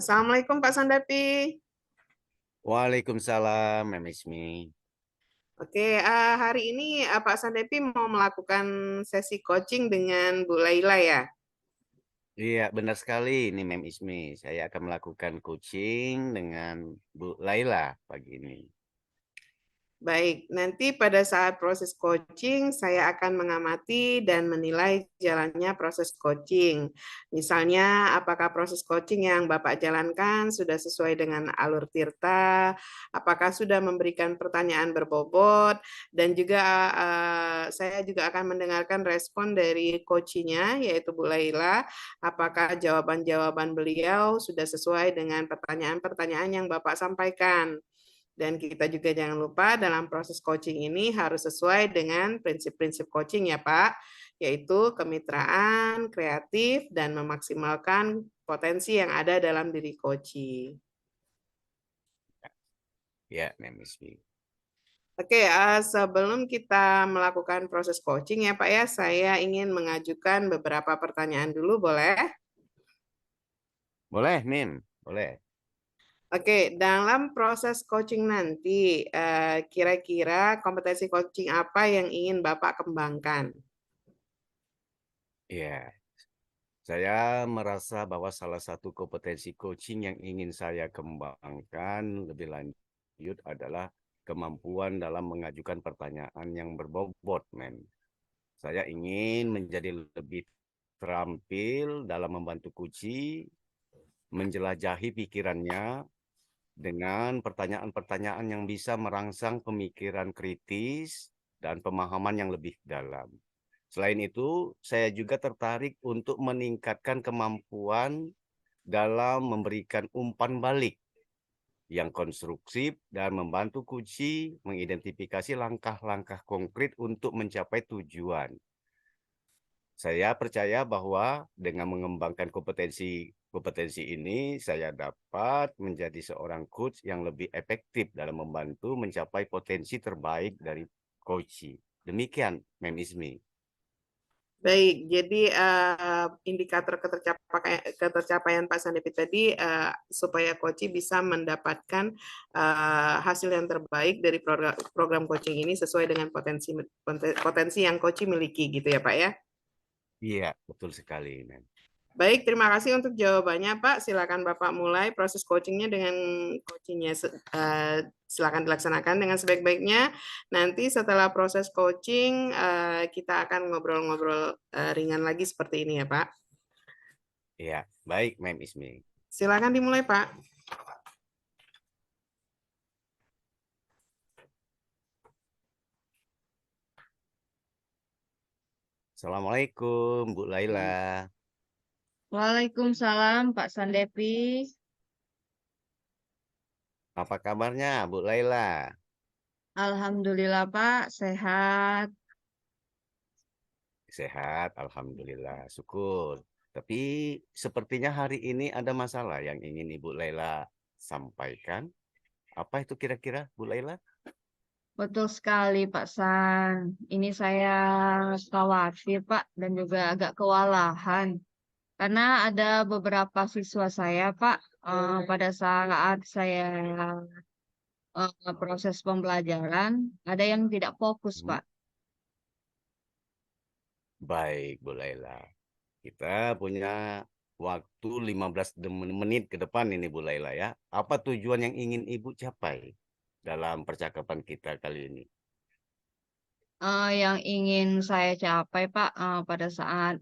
Assalamualaikum Pak Sandapi. Waalaikumsalam, Mem Ismi. Oke, hari ini Pak Sandapi mau melakukan sesi coaching dengan Bu Laila ya. Iya, benar sekali ini Mem Ismi. Saya akan melakukan coaching dengan Bu Laila pagi ini. Baik, nanti pada saat proses coaching, saya akan mengamati dan menilai jalannya proses coaching. Misalnya, apakah proses coaching yang Bapak jalankan sudah sesuai dengan alur Tirta, apakah sudah memberikan pertanyaan berbobot, dan juga saya juga akan mendengarkan respon dari coachnya, yaitu Bu Laila, apakah jawaban-jawaban beliau sudah sesuai dengan pertanyaan-pertanyaan yang Bapak sampaikan. Dan kita juga jangan lupa dalam proses coaching ini harus sesuai dengan prinsip-prinsip coaching ya Pak, yaitu kemitraan, kreatif, dan memaksimalkan potensi yang ada dalam diri coaching. Ya, Mem Ismi. Oke, sebelum kita melakukan proses coaching ya Pak ya, saya ingin mengajukan beberapa pertanyaan dulu, boleh? Boleh, Mem? Boleh. Oke, dalam proses coaching nanti, kira-kira kompetensi coaching apa yang ingin Bapak kembangkan? Iya, saya merasa bahwa salah satu kompetensi coaching yang ingin saya kembangkan lebih lanjut adalah kemampuan dalam mengajukan pertanyaan yang berbobot, Mem. Saya ingin menjadi lebih terampil dalam membantu kunci, menjelajahi pikirannya dengan pertanyaan-pertanyaan yang bisa merangsang pemikiran kritis dan pemahaman yang lebih dalam. Selain itu, saya juga tertarik untuk meningkatkan kemampuan dalam memberikan umpan balik yang konstruktif dan membantu kunci mengidentifikasi langkah-langkah konkret untuk mencapai tujuan. Saya percaya bahwa dengan mengembangkan kompetensi ini, saya dapat menjadi seorang coach yang lebih efektif dalam membantu mencapai potensi terbaik dari coach. Demikian, Mem Ismi. Baik, jadi indikator ketercapaian Pak Sandepi tadi supaya Koci bisa mendapatkan hasil yang terbaik dari program coaching ini sesuai dengan potensi yang Koci miliki gitu ya Pak ya. Iya, betul sekali, Mem. Baik, terima kasih untuk jawabannya Pak. Silakan Bapak mulai proses coachingnya dengan coachingnya silakan dilaksanakan dengan sebaik-baiknya. Nanti setelah proses coaching kita akan ngobrol-ngobrol ringan lagi seperti ini ya Pak. Iya, baik, Mem Ismi. Silakan dimulai Pak. Assalamualaikum, Bu Laila. Waalaikumsalam Pak Sandepi. Apa kabarnya, Bu Laila? Alhamdulillah Pak, sehat. Sehat, Alhamdulillah. Syukur. Tapi sepertinya hari ini ada masalah yang ingin Ibu Laila sampaikan. Apa itu kira-kira, Bu Laila? Betul sekali Pak San. Ini saya khawatir Pak dan juga agak kewalahan. Karena ada beberapa siswa saya Pak, pada saat saya proses pembelajaran, ada yang tidak fokus Hmm, Pak. Baik, Bu Laila. Kita punya waktu 15 menit ke depan ini, Bu Laila ya. Apa tujuan yang ingin Ibu capai dalam percakapan kita kali ini? Yang ingin saya capai, Pak, pada saat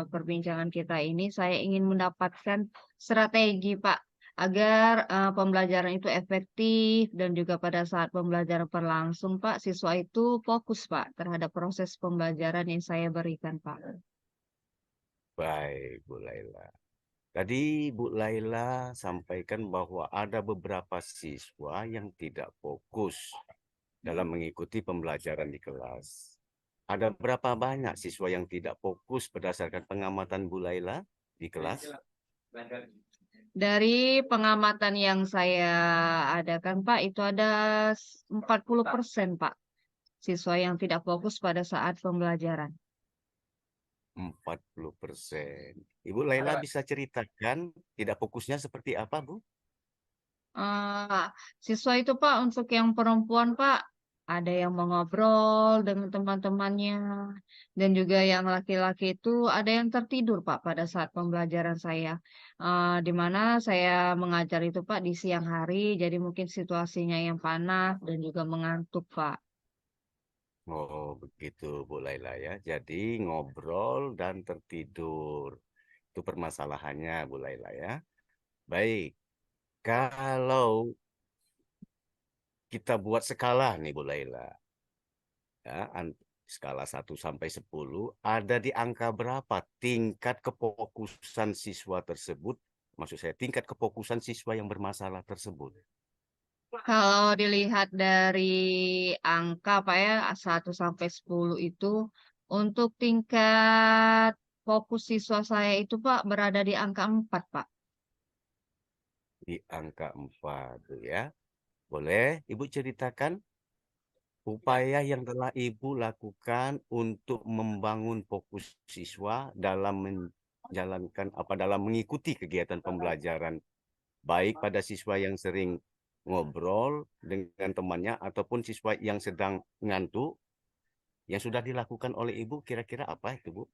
perbincangan kita ini, saya ingin mendapatkan strategi, Pak, agar pembelajaran itu efektif dan juga pada saat pembelajaran berlangsung, Pak, siswa itu fokus, Pak, terhadap proses pembelajaran yang saya berikan, Pak. Baik, Bu Laila. Tadi Bu Laila sampaikan bahwa ada beberapa siswa yang tidak fokus dalam mengikuti pembelajaran di kelas. Ada berapa banyak siswa yang tidak fokus berdasarkan pengamatan Bu Laila di kelas? Dari pengamatan yang saya adakan, Pak, itu ada 40%, Pak, siswa yang tidak fokus pada saat pembelajaran. 40%. Ibu Laila bisa ceritakan tidak fokusnya seperti apa, Bu? Siswa itu Pak, untuk yang perempuan Pak, ada yang mau ngobrol dengan teman-temannya, dan juga yang laki-laki itu ada yang tertidur Pak pada saat pembelajaran saya. Di mana saya mengajar itu Pak di siang hari, jadi mungkin situasinya yang panas dan juga mengantuk Pak. Oh, begitu Bu Laila ya. Jadi ngobrol dan tertidur. Itu permasalahannya Bu Laila ya. Baik, kalau kita buat skala nih Bu Laila, ya, skala 1 sampai 10, ada di angka berapa tingkat kefokusan siswa tersebut? Maksud saya tingkat kefokusan siswa yang bermasalah tersebut. Kalau dilihat dari angka Pak ya, 1 sampai 10 itu, untuk tingkat fokus siswa saya itu Pak berada di angka 4 Pak. Di angka 4 tuh ya. Boleh Ibu ceritakan upaya yang telah Ibu lakukan untuk membangun fokus siswa dalam menjalankan dalam mengikuti kegiatan pembelajaran, baik pada siswa yang sering ngobrol dengan temannya ataupun siswa yang sedang ngantuk, yang sudah dilakukan oleh Ibu kira-kira apa itu, Bu?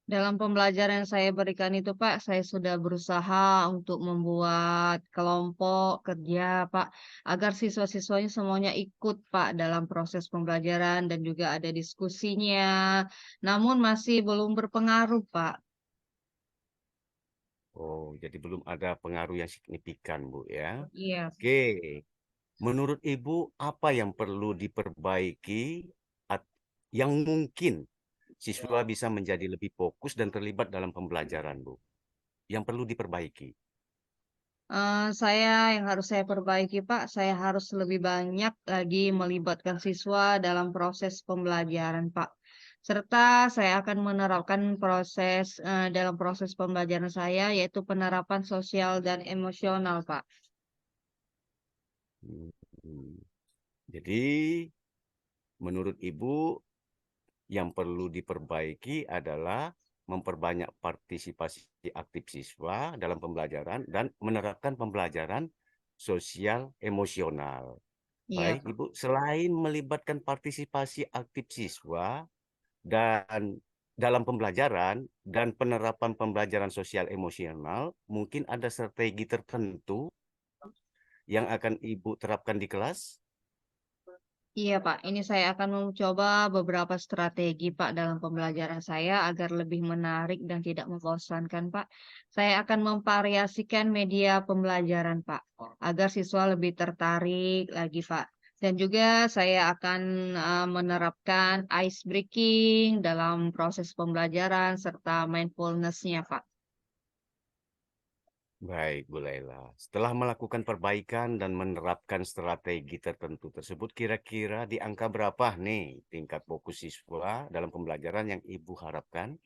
Dalam pembelajaran yang saya berikan itu Pak, saya sudah berusaha untuk membuat kelompok kerja Pak, agar siswa-siswanya semuanya ikut Pak dalam proses pembelajaran dan juga ada diskusinya. Namun masih belum berpengaruh Pak. Oh, jadi belum ada pengaruh yang signifikan, Bu ya. Iya. Oke, menurut Ibu apa yang perlu diperbaiki yang mungkin siswa bisa menjadi lebih fokus dan terlibat dalam pembelajaran, Bu? Yang perlu diperbaiki. Saya yang harus saya perbaiki, Pak, saya harus lebih banyak lagi melibatkan siswa dalam proses pembelajaran, Pak. Serta saya akan menerapkan dalam proses pembelajaran saya, yaitu penerapan sosial dan emosional, Pak. Hmm. Jadi, menurut Ibu, yang perlu diperbaiki adalah memperbanyak partisipasi aktif siswa dalam pembelajaran dan menerapkan pembelajaran sosial emosional. Iya, Baik, Pak. Ibu, selain melibatkan partisipasi aktif siswa dan dalam pembelajaran dan penerapan pembelajaran sosial emosional, mungkin ada strategi tertentu yang akan Ibu terapkan di kelas? Iya, Pak. Ini saya akan mencoba beberapa strategi, Pak, dalam pembelajaran saya agar lebih menarik dan tidak membosankan, Pak. Saya akan memvariasikan media pembelajaran, Pak, agar siswa lebih tertarik lagi, Pak. Dan juga saya akan menerapkan ice breaking dalam proses pembelajaran serta mindfulness-nya, Pak. Baik, Bu Laila. Setelah melakukan perbaikan dan menerapkan strategi tertentu tersebut, kira-kira di angka berapa nih tingkat fokus siswa dalam pembelajaran yang Ibu harapkan?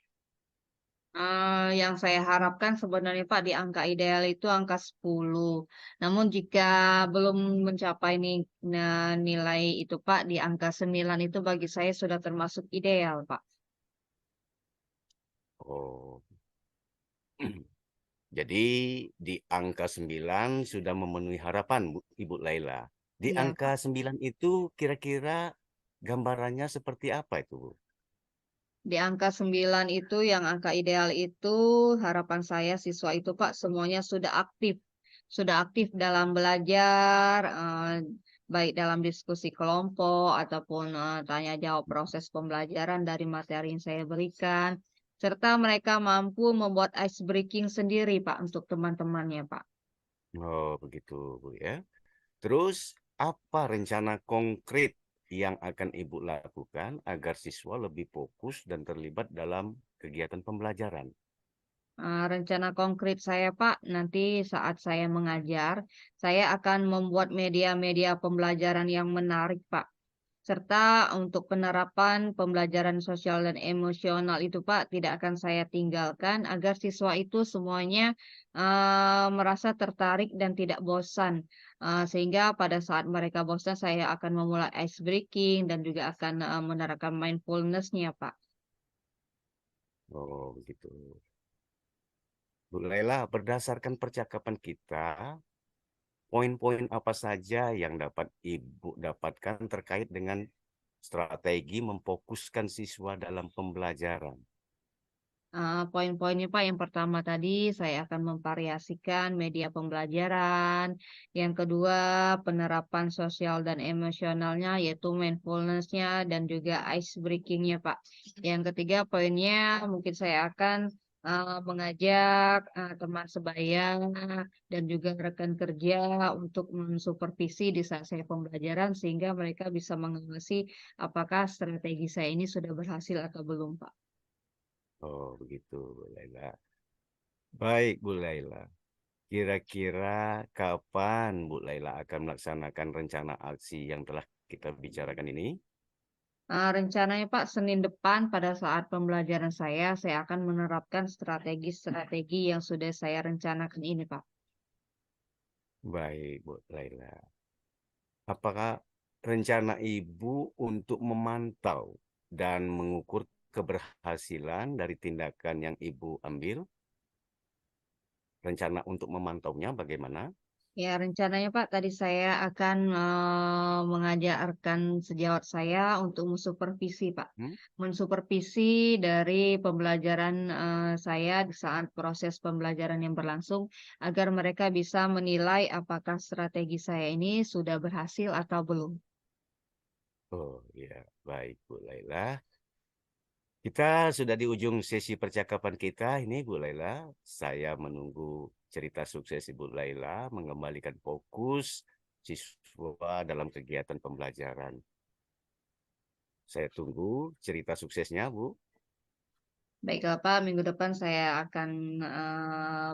Yang saya harapkan sebenarnya Pak di angka ideal itu angka 10. Namun jika belum mencapai nilai itu Pak di angka 9 itu bagi saya sudah termasuk ideal Pak. Oh, jadi di angka 9 sudah memenuhi harapan, Ibu Laila. Di Iya angka Pak. 9 itu kira-kira gambarannya seperti apa itu, Bu? Di angka 9 itu yang angka ideal itu harapan saya siswa itu Pak semuanya sudah aktif. Sudah aktif dalam belajar, baik dalam diskusi kelompok ataupun tanya jawab proses pembelajaran dari materi yang saya berikan. Serta mereka mampu membuat ice breaking sendiri Pak untuk teman-temannya Pak. Oh, begitu, Bu ya. Terus apa rencana konkret yang akan Ibu lakukan agar siswa lebih fokus dan terlibat dalam kegiatan pembelajaran? Rencana konkret saya, Pak, nanti saat saya mengajar, saya akan membuat media-media pembelajaran yang menarik, Pak. Serta untuk penerapan pembelajaran sosial dan emosional itu, Pak, tidak akan saya tinggalkan agar siswa itu semuanya merasa tertarik dan tidak bosan. Sehingga pada saat mereka bosan, saya akan memulai ice breaking dan juga akan menerapkan mindfulness-nya, Pak. Oh, begitu. Bu Laila, berdasarkan percakapan kita, poin-poin apa saja yang dapat Ibu dapatkan terkait dengan strategi memfokuskan siswa dalam pembelajaran? Poin-poinnya Pak, yang pertama tadi saya akan memvariasikan media pembelajaran. Yang kedua, penerapan sosial dan emosionalnya, yaitu mindfulness-nya dan juga ice breaking-nya Pak. Yang ketiga, poinnya mungkin saya akan mengajak teman sebaya dan juga rekan kerja untuk mensupervisi di saat saya pembelajaran sehingga mereka bisa mengawasi apakah strategi saya ini sudah berhasil atau belum Pak. Oh, begitu, Bu Laila. Baik, Bu Laila. Kira-kira kapan Bu Laila akan melaksanakan rencana aksi yang telah kita bicarakan ini? Rencananya Pak, Senin depan pada saat pembelajaran saya akan menerapkan strategi-strategi yang sudah saya rencanakan ini, Pak. Baik, Bu Laila. Apakah rencana Ibu untuk memantau dan mengukur keberhasilan dari tindakan yang Ibu ambil? Rencana untuk memantaunya bagaimana? Ya, rencananya Pak, tadi saya akan mengajak rekan sejawat saya untuk mensupervisi, Pak. Hmm? Mensupervisi dari pembelajaran saya di saat proses pembelajaran yang berlangsung, agar mereka bisa menilai apakah strategi saya ini sudah berhasil atau belum. Oh ya, baik Bu Laila. Kita sudah di ujung sesi percakapan kita ini, Bu Laila. Saya menunggu cerita sukses Ibu Laila mengembalikan fokus siswa dalam kegiatan pembelajaran. Saya tunggu cerita suksesnya, Bu. Baiklah Pak, minggu depan saya akan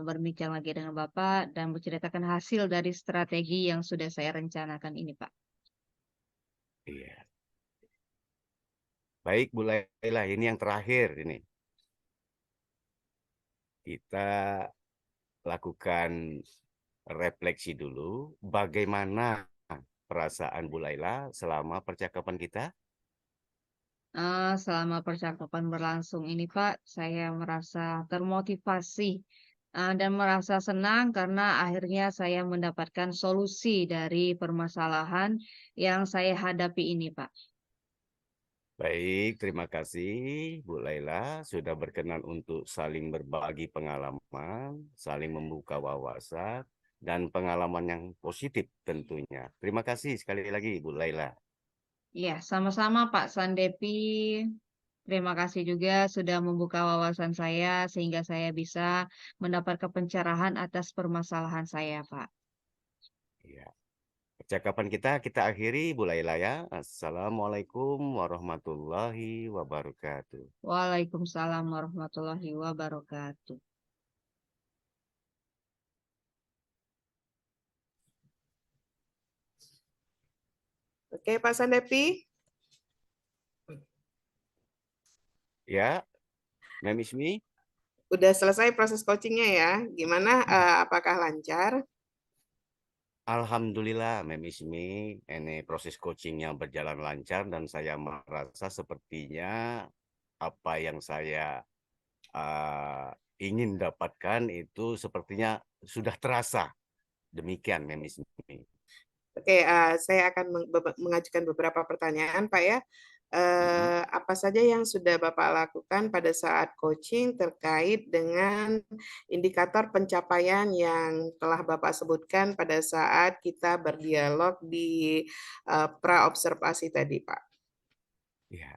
berbincang lagi dengan Bapak dan menceritakan hasil dari strategi yang sudah saya rencanakan ini, Pak. Iya. Baik, Bu Laila, ini yang terakhir ini. Kita lakukan refleksi dulu. Bagaimana perasaan Bu Laila selama percakapan kita? Selama percakapan berlangsung ini, Pak, saya merasa termotivasi dan merasa senang karena akhirnya saya mendapatkan solusi dari permasalahan yang saya hadapi ini, Pak. Baik, terima kasih Bu Laila sudah berkenan untuk saling berbagi pengalaman, saling membuka wawasan, dan pengalaman yang positif tentunya. Terima kasih sekali lagi Bu Laila. Iya, sama-sama Pak Sandepi. Terima kasih juga sudah membuka wawasan saya sehingga saya bisa mendapatkan pencerahan atas permasalahan saya, Pak. Ya. Percakapan kita akhiri Bu Laila ya. Assalamualaikum warahmatullahi wabarakatuh. Waalaikumsalam warahmatullahi wabarakatuh. Oke, Pak Sandepi, Ya, Mem Ismi. udah selesai proses coachingnya ya. Gimana? Apakah lancar? Alhamdulillah, Mem Ismi, ini proses coachingnya berjalan lancar dan saya merasa sepertinya apa yang saya uh, ingin dapatkan itu sepertinya sudah terasa. Demikian, Mem Ismi. Oke, saya akan mengajukan beberapa pertanyaan, Pak ya. Mhm. Apa saja yang sudah Bapak lakukan pada saat coaching terkait dengan indikator pencapaian yang telah Bapak sebutkan pada saat kita berdialog di pra-observasi tadi, Pak? Ya,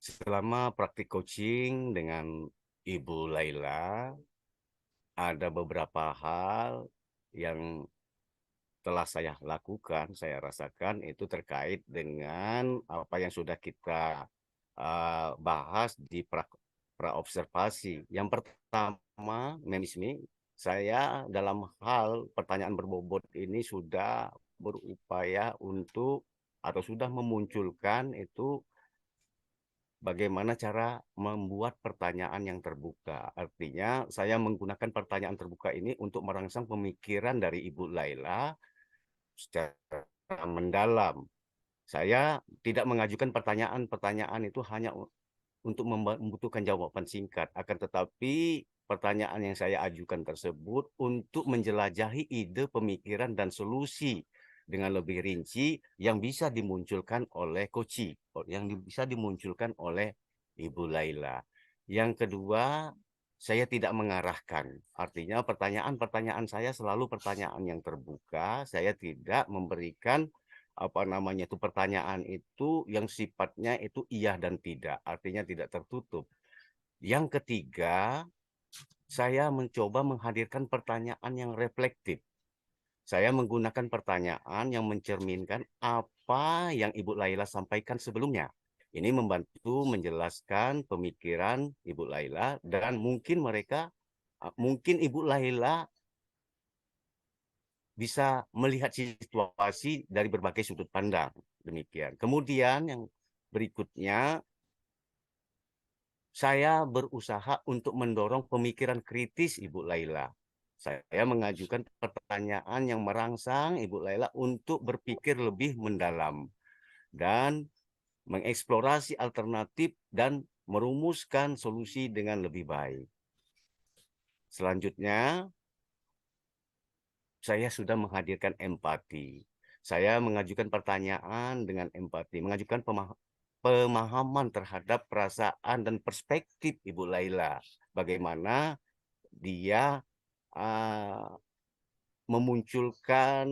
selama praktik coaching dengan Ibu Laila, ada beberapa hal yang telah saya lakukan, saya rasakan itu terkait dengan apa yang sudah kita bahas di pra-observasi. Yang pertama, Memismi, saya dalam hal pertanyaan berbobot ini sudah berupaya untuk atau sudah memunculkan itu bagaimana cara membuat pertanyaan yang terbuka. Artinya, saya menggunakan pertanyaan terbuka ini untuk merangsang pemikiran dari Ibu Laila secara mendalam. Saya tidak mengajukan pertanyaan-pertanyaan itu hanya untuk membutuhkan jawaban singkat, akan tetapi pertanyaan yang saya ajukan tersebut untuk menjelajahi ide, pemikiran, dan solusi dengan lebih rinci yang bisa dimunculkan oleh Koci, yang bisa dimunculkan oleh Ibu Laila. Yang kedua, saya tidak mengarahkan. Artinya pertanyaan-pertanyaan saya selalu pertanyaan yang terbuka. Saya tidak memberikan pertanyaan itu yang sifatnya itu iya dan tidak, artinya tidak tertutup. Yang ketiga, saya mencoba menghadirkan pertanyaan yang reflektif. Saya menggunakan pertanyaan yang mencerminkan apa yang Ibu Laila sampaikan sebelumnya. Ini membantu menjelaskan pemikiran Ibu Laila, dan mungkin Ibu Laila bisa melihat situasi dari berbagai sudut pandang. Demikian. Kemudian yang berikutnya, saya berusaha untuk mendorong pemikiran kritis Ibu Laila. Saya mengajukan pertanyaan yang merangsang Ibu Laila untuk berpikir lebih mendalam dan mengeksplorasi alternatif dan merumuskan solusi dengan lebih baik. Selanjutnya, saya sudah menghadirkan empati. Saya mengajukan pertanyaan dengan empati, mengajukan pemahaman terhadap perasaan dan perspektif Ibu Laila. Bagaimana dia memunculkan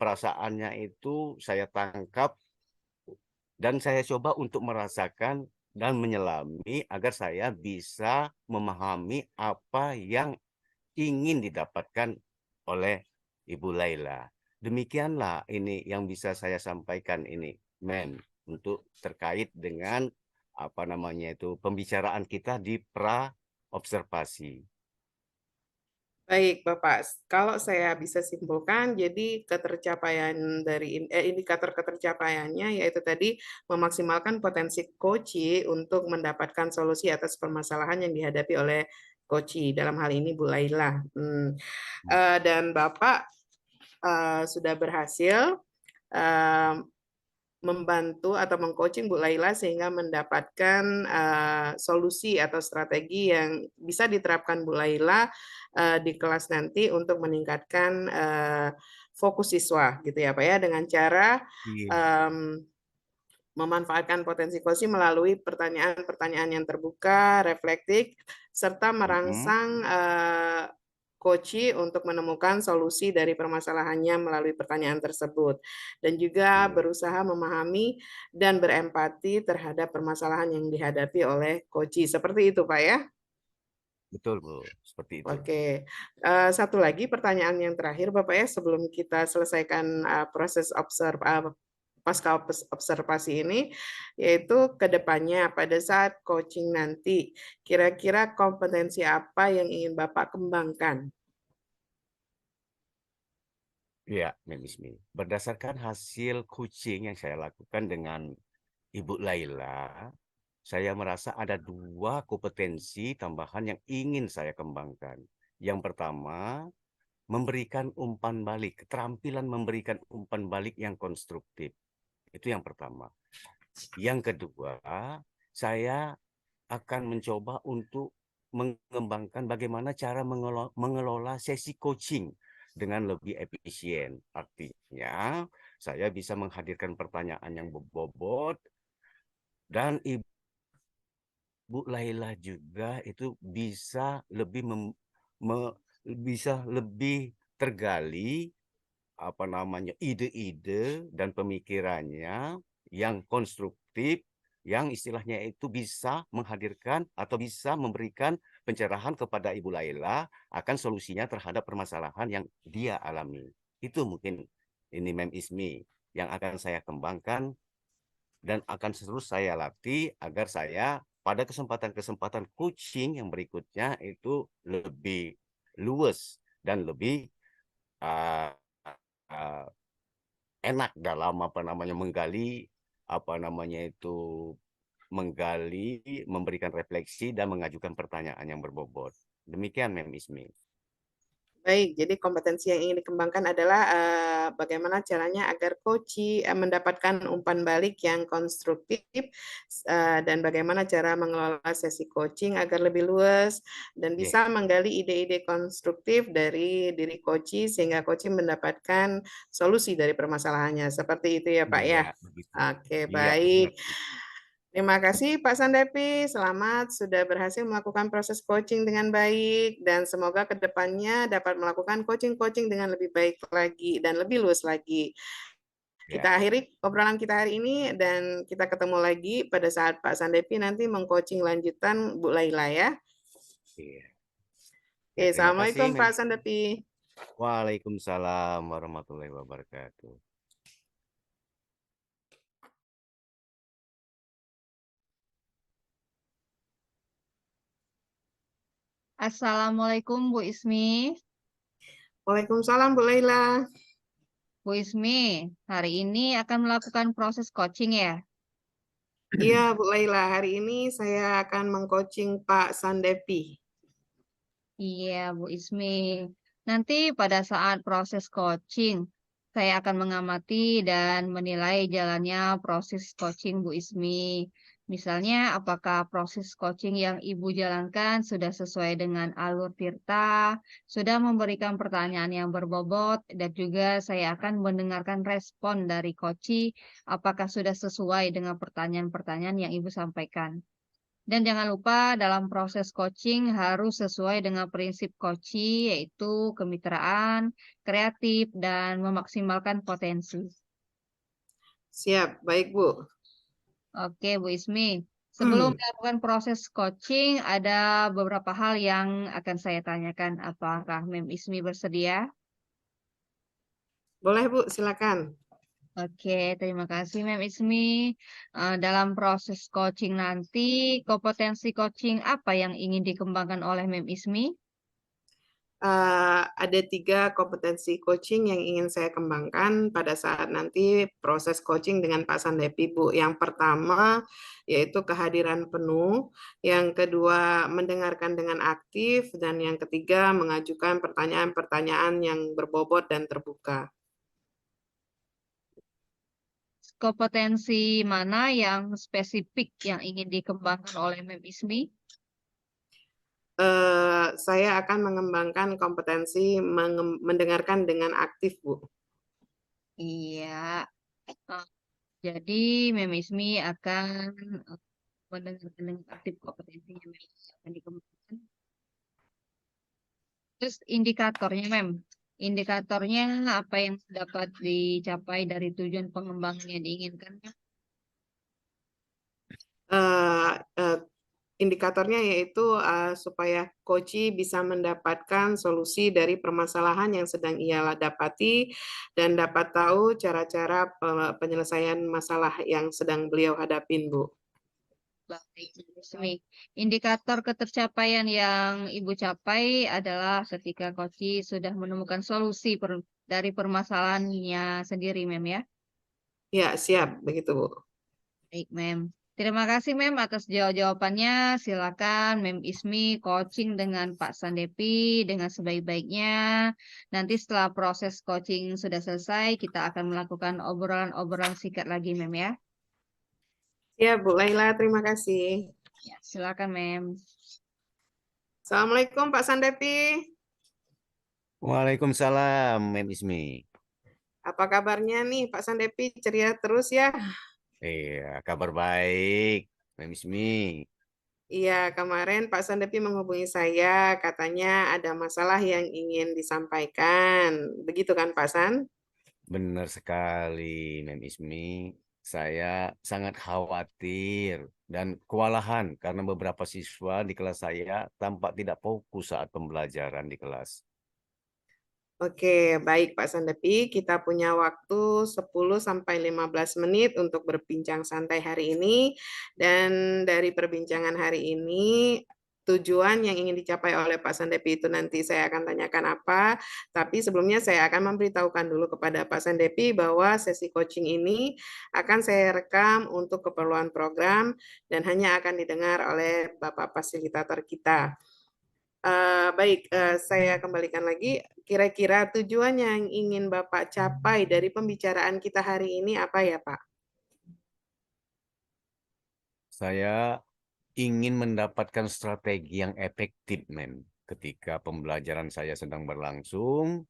perasaannya itu, saya tangkap dan saya coba untuk merasakan dan menyelami agar saya bisa memahami apa yang ingin didapatkan oleh Ibu Laila. Demikianlah ini yang bisa saya sampaikan ini, untuk terkait dengan pembicaraan kita di pra observasi. Baik, Bapak. Kalau saya bisa simpulkan, jadi ketercapaian dari indikator ketercapaiannya yaitu tadi memaksimalkan potensi Koci untuk mendapatkan solusi atas permasalahan yang dihadapi oleh Koci, dalam hal ini Bu Laila. Dan Bapak sudah berhasil membantu atau mengcoaching Bu Laila sehingga mendapatkan solusi atau strategi yang bisa diterapkan Bu Laila di kelas nanti untuk meningkatkan fokus siswa gitu ya Pak ya, dengan cara memanfaatkan potensi Koci melalui pertanyaan-pertanyaan yang terbuka, reflektif, serta merangsang Koci untuk menemukan solusi dari permasalahannya melalui pertanyaan tersebut. Dan juga berusaha memahami dan berempati terhadap permasalahan yang dihadapi oleh Koci. Seperti itu, Pak ya? Betul, Bu. Seperti itu. Oke. Satu lagi pertanyaan yang terakhir, Bapak ya, sebelum kita selesaikan proses pasca observasi ini, yaitu ke depannya pada saat coaching nanti, kira-kira kompetensi apa yang ingin Bapak kembangkan? Ya, Ismi. Berdasarkan hasil coaching yang saya lakukan dengan Ibu Laila, saya merasa ada 2 kompetensi tambahan yang ingin saya kembangkan. Yang pertama, memberikan umpan balik, keterampilan memberikan umpan balik yang konstruktif. Itu yang pertama. Yang kedua, saya akan mencoba untuk mengembangkan bagaimana cara mengelola sesi coaching dengan lebih efisien. Artinya, saya bisa menghadirkan pertanyaan yang berbobot, dan Ibu Laila juga itu bisa lebih tergali ide-ide dan pemikirannya yang konstruktif, yang istilahnya itu bisa menghadirkan atau bisa memberikan pencerahan kepada Ibu Laila akan solusinya terhadap permasalahan yang dia alami. Itu mungkin ini Ismi yang akan saya kembangkan dan akan terus saya latih agar saya pada kesempatan-kesempatan coaching yang berikutnya itu lebih luas dan lebih uh, uh, enak dalam menggali, memberikan refleksi dan mengajukan pertanyaan yang berbobot. Demikian, Ismi. Baik, jadi kompetensi yang ingin dikembangkan adalah bagaimana caranya agar coach mendapatkan umpan balik yang konstruktif dan bagaimana cara mengelola sesi coaching agar lebih luas dan Oke, bisa menggali ide-ide konstruktif dari diri coach sehingga coach mendapatkan solusi dari permasalahannya. Seperti itu ya Pak iya ya. begitu. Oke, Iya, benar baik. begitu. Terima kasih Pak Sandepi, selamat sudah berhasil melakukan proses coaching dengan baik dan semoga kedepannya dapat melakukan coaching-coaching dengan lebih baik lagi dan lebih luas lagi. Ya, Kita akhiri obrolan kita hari ini dan kita ketemu lagi pada saat Pak Sandepi nanti mengcoaching lanjutan Bu Laila ya. iya. Oke, Ya, terima kasih, Assalamualaikum Pak Mem. Sandepi. Waalaikumsalam warahmatullahi wabarakatuh. Assalamualaikum Bu Ismi. Waalaikumsalam Bu Laila. Bu Ismi, hari ini akan melakukan proses coaching ya? Iya Bu Laila, hari ini saya akan mengcoaching Pak Sandepi. Iya, Bu Ismi. Nanti pada saat proses coaching, saya akan mengamati dan menilai jalannya proses coaching Bu Ismi. Misalnya, apakah proses coaching yang Ibu jalankan sudah sesuai dengan alur Tirta, sudah memberikan pertanyaan yang berbobot, dan juga saya akan mendengarkan respon dari coach, apakah sudah sesuai dengan pertanyaan-pertanyaan yang Ibu sampaikan. Dan jangan lupa dalam proses coaching harus sesuai dengan prinsip coaching yaitu kemitraan, kreatif, dan memaksimalkan potensi. Siap, baik Bu. Oke, Bu Ismi. Sebelum melakukan proses coaching, ada beberapa hal yang akan saya tanyakan. Apakah Mem Ismi bersedia? Boleh Bu, silakan. Oke, terima kasih Mem Ismi. Dalam proses coaching nanti, kompetensi coaching apa yang ingin dikembangkan oleh Mem Ismi? Ada 3 kompetensi coaching yang ingin saya kembangkan pada saat nanti proses coaching dengan Pak Sandepi, Bu. Yang pertama yaitu kehadiran penuh, yang kedua mendengarkan dengan aktif, dan yang ketiga mengajukan pertanyaan-pertanyaan yang berbobot dan terbuka. Kompetensi mana yang spesifik yang ingin dikembangkan oleh Mem Ismi? Saya akan mengembangkan kompetensi mendengarkan dengan aktif, Bu. Iya, eh, jadi Mem Ismi akan mendengarkan dengan aktif kompetensinya Mem akan dikembangkan. Terus indikatornya Mem, indikatornya apa yang dapat dicapai dari tujuan pengembangan yang diinginkan? Eh, eh, Indikatornya yaitu supaya coach bisa mendapatkan solusi dari permasalahan yang sedang ia dapati dan dapat tahu cara-cara penyelesaian masalah yang sedang beliau hadapin, Bu. Baik, Bu Ismi. Indikator ketercapaian yang Ibu capai adalah ketika Koci sudah menemukan solusi dari permasalahannya sendiri, Mem ya. Ya, siap, begitu, Bu. Baik, Mem. Terima kasih, Mem, atas jawabannya. Silakan, Mem Ismi, coaching dengan Pak Sandepi dengan sebaik-baiknya. Nanti setelah proses coaching sudah selesai, kita akan melakukan obrolan-obrolan singkat lagi, Mem ya. Ya, Bu Laila, terima kasih. Ya, silakan, Mem. Assalamualaikum, Pak Sandepi. Waalaikumsalam, Mem Ismi. Apa kabarnya nih, Pak Sandepi? Ceria terus ya? Iya, kabar baik, Mem Ismi. Iya, kemarin Pak Sandepi menghubungi saya, katanya ada masalah yang ingin disampaikan. Begitu kan, Pak San? Benar sekali, Mem Ismi. Saya sangat khawatir dan kewalahan karena beberapa siswa di kelas saya tampak tidak fokus saat pembelajaran di kelas. Oke, baik Pak Sandepi. Kita punya waktu 10 sampai 15 menit untuk berbincang santai hari ini. Dan dari perbincangan hari ini, tujuan yang ingin dicapai oleh Pak Sandepi itu nanti saya akan tanyakan apa. Tapi sebelumnya saya akan memberitahukan dulu kepada Pak Sandepi bahwa sesi coaching ini akan saya rekam untuk keperluan program dan hanya akan didengar oleh Bapak fasilitator kita. Baik, saya kembalikan lagi. Kira-kira tujuan yang ingin Bapak capai dari pembicaraan kita hari ini apa ya, Pak? Saya ingin mendapatkan strategi yang efektif, ketika pembelajaran saya sedang berlangsung,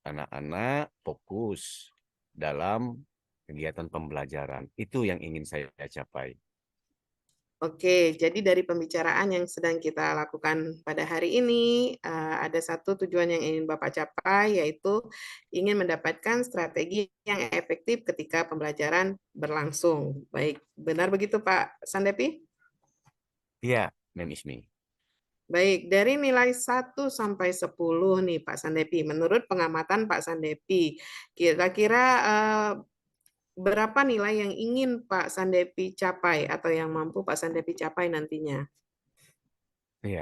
anak-anak fokus dalam kegiatan pembelajaran. Itu yang ingin saya capai. Oke, jadi dari pembicaraan yang sedang kita lakukan pada hari ini, ada satu tujuan yang ingin Bapak capai, yaitu ingin mendapatkan strategi yang efektif ketika pembelajaran berlangsung. Baik, benar begitu Pak Sandepi? Iya, Mem Ismi. Baik, dari nilai 1 sampai 10 nih Pak Sandepi, menurut pengamatan Pak Sandepi, kira-kira berapa nilai yang ingin Pak Sandepi capai atau yang mampu Pak Sandepi capai nantinya? Iya,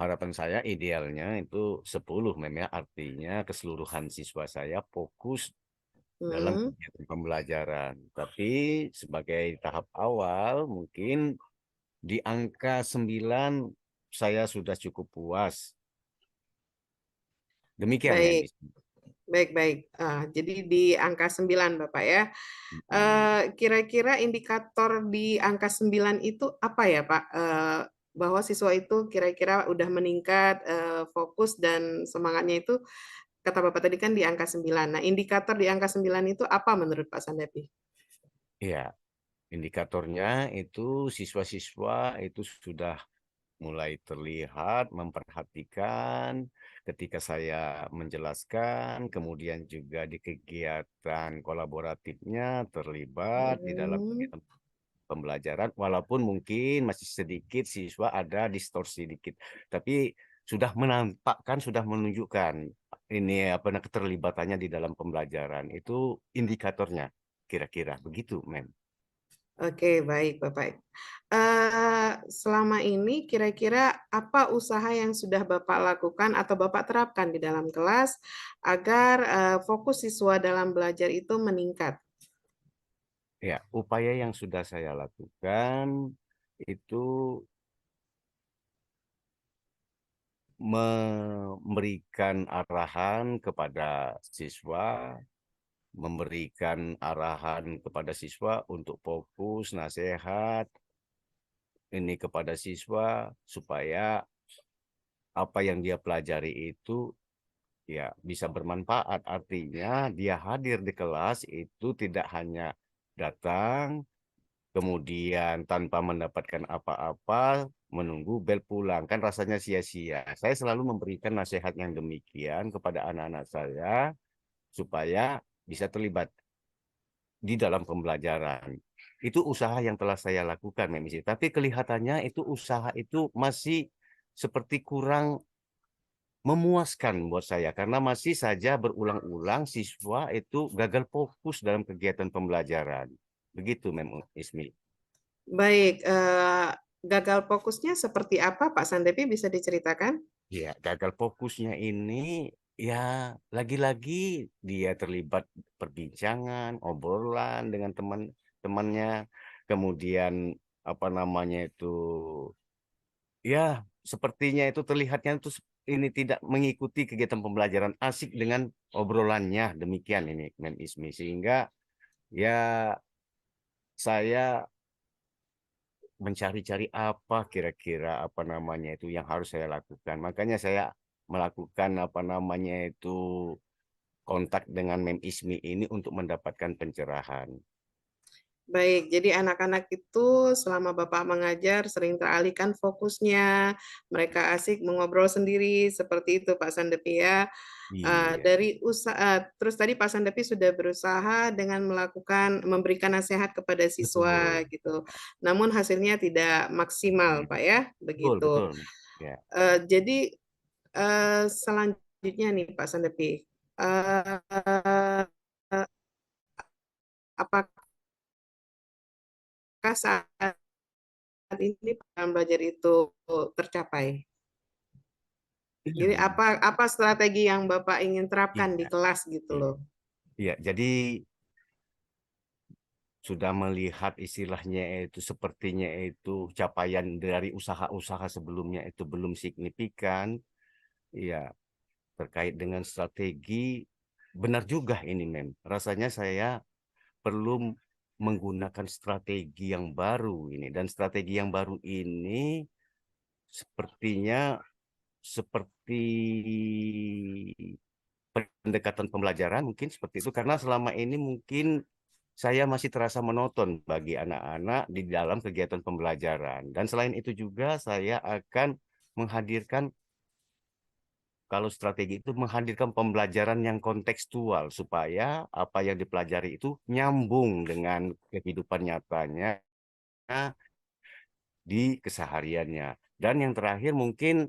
harapan saya idealnya itu 10, ya. Artinya keseluruhan siswa saya fokus dalam Hmm, kegiatan pembelajaran. Tapi sebagai tahap awal mungkin di angka 9 saya sudah cukup puas. Demikian, Mem baik, Ismi. baik, baik. Jadi di angka 9 Bapak ya. Hmm. Kira-kira indikator di angka 9 itu apa ya Pak? Bahwa siswa itu kira-kira udah meningkat, fokus dan semangatnya itu, kata Bapak tadi kan di angka 9. Nah, indikator di angka 9 itu apa menurut Pak Sandepi? Iya, indikatornya itu siswa-siswa itu sudah mulai terlihat memperhatikan ketika saya menjelaskan, kemudian juga di kegiatan kolaboratifnya terlibat di dalam Hmm, kegiatan pembelajaran, walaupun mungkin masih sedikit siswa ada distorsi dikit, tapi sudah menampakkan, sudah menunjukkan ini apa keterlibatannya di dalam pembelajaran. Itu indikatornya, kira-kira begitu, Mem. oke, baik Bapak. Selama ini kira-kira apa usaha yang sudah Bapak lakukan atau Bapak terapkan di dalam kelas agar fokus siswa dalam belajar itu meningkat? Ya, upaya yang sudah saya lakukan itu memberikan arahan kepada siswa, memberikan arahan kepada siswa untuk fokus, nasihat ini kepada siswa supaya apa yang dia pelajari itu ya bisa bermanfaat. Artinya dia hadir di kelas itu tidak hanya datang kemudian tanpa mendapatkan apa-apa menunggu bel pulang, kan rasanya sia-sia. Saya selalu memberikan nasihat yang demikian kepada anak-anak saya supaya bisa terlibat di dalam pembelajaran. Itu usaha yang telah saya lakukan, Memisi. Tapi kelihatannya itu usaha itu masih seperti kurang memuaskan buat saya karena masih saja berulang-ulang siswa itu gagal fokus dalam kegiatan pembelajaran. Begitu, Mem Ismi. Baik, gagal fokusnya seperti apa Pak Sandepi bisa diceritakan? Ya, gagal fokusnya ini ya lagi-lagi dia terlibat perbincangan, obrolan dengan teman-temannya, kemudian apa namanya itu ya sepertinya itu terlihatnya itu ini tidak mengikuti kegiatan pembelajaran, asik dengan obrolannya, demikian ini Mem Ismi, sehingga ya saya mencari-cari apa kira-kira apa namanya itu yang harus saya lakukan. Makanya saya melakukan apa namanya itu kontak dengan Mem Ismi ini untuk mendapatkan pencerahan. Baik, jadi anak-anak itu selama Bapak mengajar sering teralihkan fokusnya, mereka asik mengobrol sendiri, seperti itu Pak Sandepi ya. Iya, Dari usaha, terus tadi Pak Sandepi sudah berusaha dengan melakukan memberikan nasihat kepada siswa betul. gitu. Namun hasilnya tidak maksimal Pak ya, Betul, begitu. betul. Ya, Jadi selanjutnya nih Pak Sandepi, eh, apakah saat ini program belajar itu tercapai? iya, Jadi Mem. apa strategi yang Bapak ingin terapkan di Iya, kelas gitu iya. loh? Iya, jadi sudah melihat istilahnya itu sepertinya itu capaian dari usaha-usaha sebelumnya itu belum signifikan, ya terkait dengan strategi, benar juga ini rasanya saya perlu menggunakan strategi yang baru ini, dan strategi yang baru ini sepertinya seperti pendekatan pembelajaran mungkin seperti itu, karena selama ini mungkin saya masih terasa monoton bagi anak-anak di dalam kegiatan pembelajaran. Dan selain itu juga saya akan menghadirkan, kalau strategi itu menghadirkan pembelajaran yang kontekstual supaya apa yang dipelajari itu nyambung dengan kehidupan nyatanya di kesehariannya. Dan yang terakhir mungkin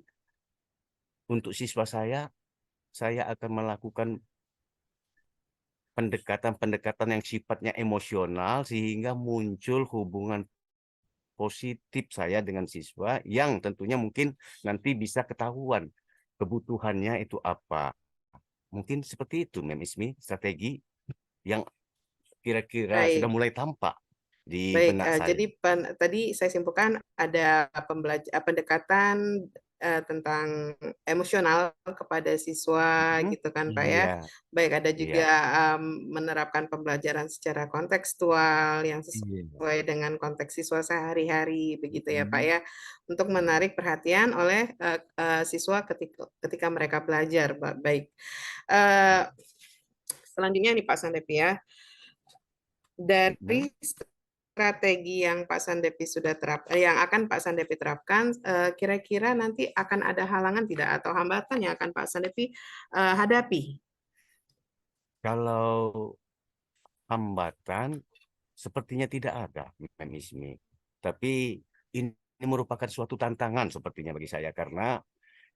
untuk siswa saya akan melakukan pendekatan-pendekatan yang sifatnya emosional sehingga muncul hubungan positif saya dengan siswa yang tentunya mungkin nanti bisa ketahuan kebutuhannya itu apa. Mungkin seperti itu, Mem Ismi, strategi yang kira-kira sudah Baik. mulai tampak di Baik, benak saya. jadi tadi saya simpulkan ada pendekatan tentang emosional kepada siswa gitu kan Pak ya. Iya, Baik, ada iya, juga menerapkan pembelajaran secara kontekstual yang iya. sesuai dengan konteks siswa sehari-hari begitu ya Pak Mhm. ya. Untuk menarik perhatian oleh siswa ketika mereka belajar. Baik. Eh, Selanjutnya nih Pak Sandepi ya. Dari Mhm. strategi yang Pak Sandepi sudah yang akan Pak Sandepi terapkan, kira-kira nanti akan ada halangan tidak atau hambatan yang akan Pak Sandepi hadapi? Kalau hambatan sepertinya tidak ada, Mem Ismi. Tapi ini merupakan suatu tantangan sepertinya bagi saya, karena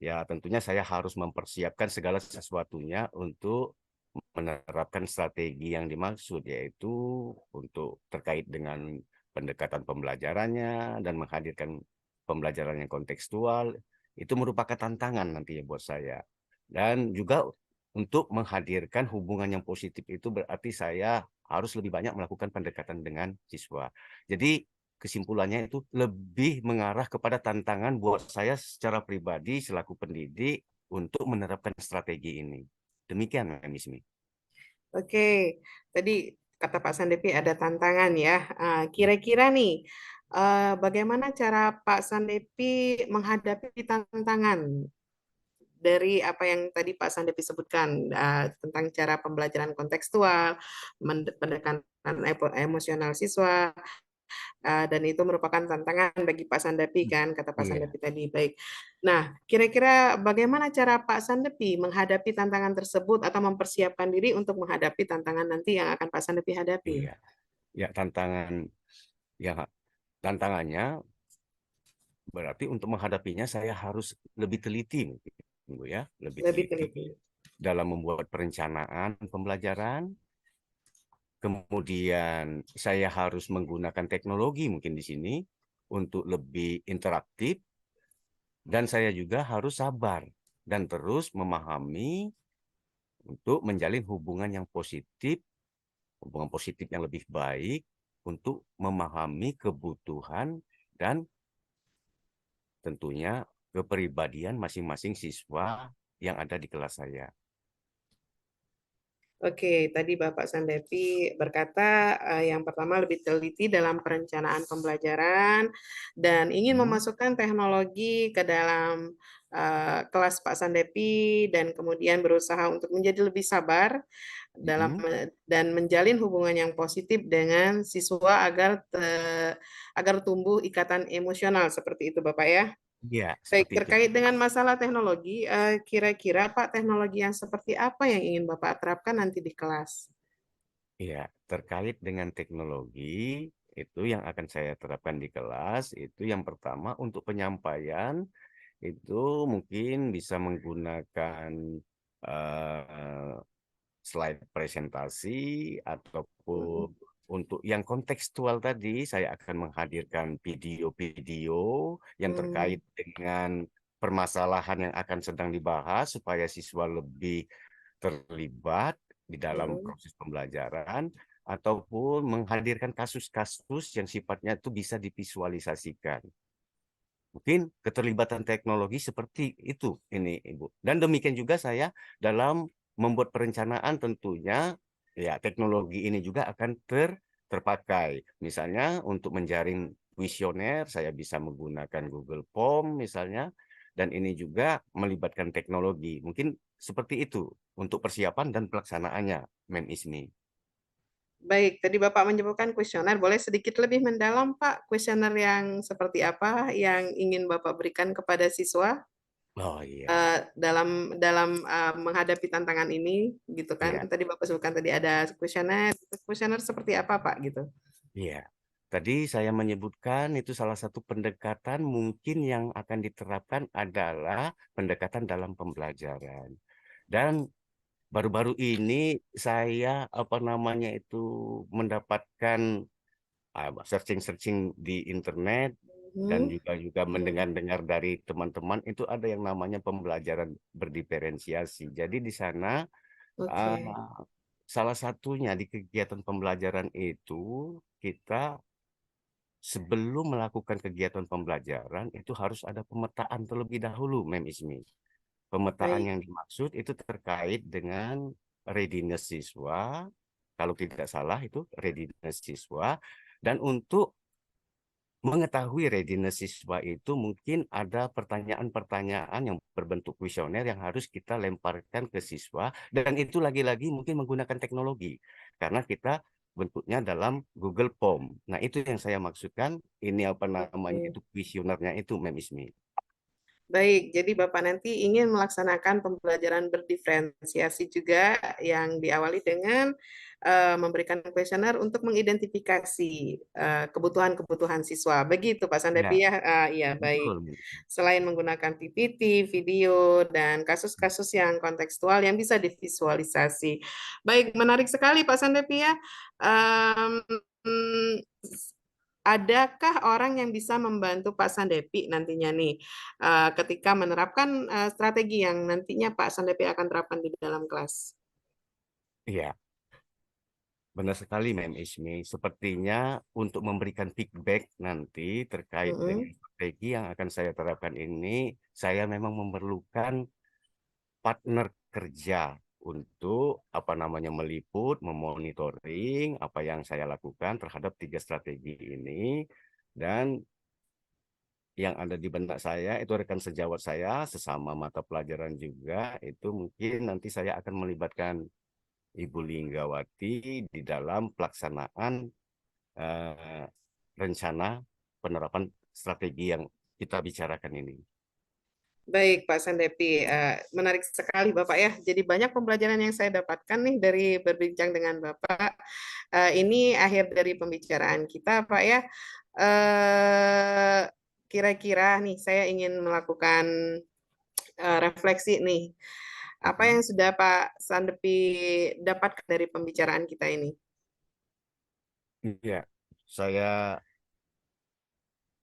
ya tentunya saya harus mempersiapkan segala sesuatunya untuk menerapkan strategi yang dimaksud, yaitu untuk terkait dengan pendekatan pembelajarannya dan menghadirkan pembelajaran yang kontekstual. Itu merupakan tantangan nantinya buat saya. Dan juga untuk menghadirkan hubungan yang positif itu berarti saya harus lebih banyak melakukan pendekatan dengan siswa. Jadi kesimpulannya itu lebih mengarah kepada tantangan buat saya secara pribadi selaku pendidik untuk menerapkan strategi ini. Demikian, Mbak Mismi. Oke, tadi kata Pak Sandepi ada tantangan ya. Kira-kira nih, bagaimana cara Pak Sandepi menghadapi tantangan dari apa yang tadi Pak Sandepi sebutkan tentang cara pembelajaran kontekstual, pendekatan emosional siswa, dan itu merupakan tantangan bagi Pak Sandepi kan, kata Pak Iya, Sandepi tadi. Baik. Nah, kira-kira bagaimana cara Pak Sandepi menghadapi tantangan tersebut atau mempersiapkan diri untuk menghadapi tantangan nanti yang akan Pak Sandepi hadapi? iya. Ya, ya tantangannya berarti untuk menghadapinya saya harus lebih teliti mungkin, Bu ya, lebih Lebih teliti teliti. dalam membuat perencanaan pembelajaran. Kemudian saya harus menggunakan teknologi mungkin di sini untuk lebih interaktif, dan saya juga harus sabar dan terus memahami untuk menjalin hubungan positif yang lebih baik untuk memahami kebutuhan dan tentunya kepribadian masing-masing siswa yang ada di kelas saya. Oke, tadi Bapak Sandepi berkata yang pertama lebih teliti dalam perencanaan pembelajaran dan ingin Hmm. memasukkan teknologi ke dalam kelas Pak Sandepi dan kemudian berusaha untuk menjadi lebih sabar dalam Hmm. dan menjalin hubungan yang positif dengan siswa agar tumbuh ikatan emosional seperti itu Bapak ya. Iya, Baik, seperti itu. terkait dengan masalah teknologi, kira-kira Pak, teknologi yang seperti apa yang ingin Bapak terapkan nanti di kelas? Iya, terkait dengan teknologi itu yang akan saya terapkan di kelas itu yang pertama untuk penyampaian itu mungkin bisa menggunakan eh, slide presentasi, Mhm, ataupun untuk yang kontekstual tadi saya akan menghadirkan video-video yang hmm, terkait dengan permasalahan yang akan sedang dibahas supaya siswa lebih terlibat di dalam hmm, proses pembelajaran, ataupun menghadirkan kasus-kasus yang sifatnya itu bisa divisualisasikan. Mungkin keterlibatan teknologi seperti itu ini Ibu. Dan demikian juga saya dalam membuat perencanaan tentunya ya teknologi ini juga akan terpakai. Misalnya untuk menjaring kuesioner saya bisa menggunakan Google Form misalnya, dan ini juga melibatkan teknologi. Mungkin seperti itu untuk persiapan dan pelaksanaannya, Mem Ismi. Baik, tadi Bapak menyebutkan kuesioner. Boleh sedikit lebih mendalam, Pak? Kuesioner yang seperti apa yang ingin Bapak berikan kepada siswa Oh iya, dalam menghadapi tantangan ini, gitu kan? iya. Tadi Bapak sebutkan tadi ada kuesioner. Kuesioner seperti apa, Pak? Gitu. Iya, tadi saya menyebutkan itu salah satu pendekatan mungkin yang akan diterapkan adalah pendekatan dalam pembelajaran. Dan baru-baru ini saya apa namanya itu mendapatkan searching-searching di internet dan Hmm, juga mendengar-dengar dari teman-teman itu ada yang namanya pembelajaran berdiferensiasi. Jadi di sana Oke, ah, salah satunya di kegiatan pembelajaran itu kita sebelum melakukan kegiatan pembelajaran itu harus ada pemetaan terlebih dahulu, Mem Ismi. Pemetaan baik. yang dimaksud itu terkait dengan readiness siswa, kalau tidak salah itu readiness siswa, dan untuk mengetahui readiness siswa itu mungkin ada pertanyaan-pertanyaan yang berbentuk kuesioner yang harus kita lemparkan ke siswa, dan itu lagi-lagi mungkin menggunakan teknologi karena kita bentuknya dalam Google Form. Nah, itu yang saya maksudkan, ini apa namanya Oke. itu kuesionernya itu, Mem Ismi. Baik, jadi Bapak nanti ingin melaksanakan pembelajaran berdiferensiasi juga yang diawali dengan memberikan kuesioner untuk mengidentifikasi kebutuhan-kebutuhan siswa. Begitu Pak Sandepi Ya, ya? Iya, baik. betul. Selain menggunakan PPT, video, dan kasus-kasus yang kontekstual yang bisa divisualisasi. Baik, menarik sekali Pak Sandepi ya. Em, Adakah orang yang bisa membantu Pak Sandepi nantinya nih ketika menerapkan strategi yang nantinya Pak Sandepi akan terapkan di dalam kelas? Iya, benar sekali, Mem Ismi. Sepertinya untuk memberikan feedback nanti terkait dengan Mm-mm. strategi yang akan saya terapkan ini, saya memang memerlukan partner kerja untuk apa namanya meliput, memonitoring apa yang saya lakukan terhadap 3 strategi ini, dan yang ada di benak saya itu rekan sejawat saya sesama mata pelajaran juga itu mungkin nanti saya akan melibatkan Ibu Linggawati di dalam pelaksanaan eh, rencana penerapan strategi yang kita bicarakan ini. Baik, Pak Sandepi. Menarik sekali Bapak ya. Jadi banyak pembelajaran yang saya dapatkan nih dari berbincang dengan Bapak. Ini akhir dari pembicaraan kita, Pak ya. Eh, Kira-kira nih saya ingin melakukan refleksi nih. Apa Mhm. yang sudah Pak Sandepi dapatkan dari pembicaraan kita ini? Iya, saya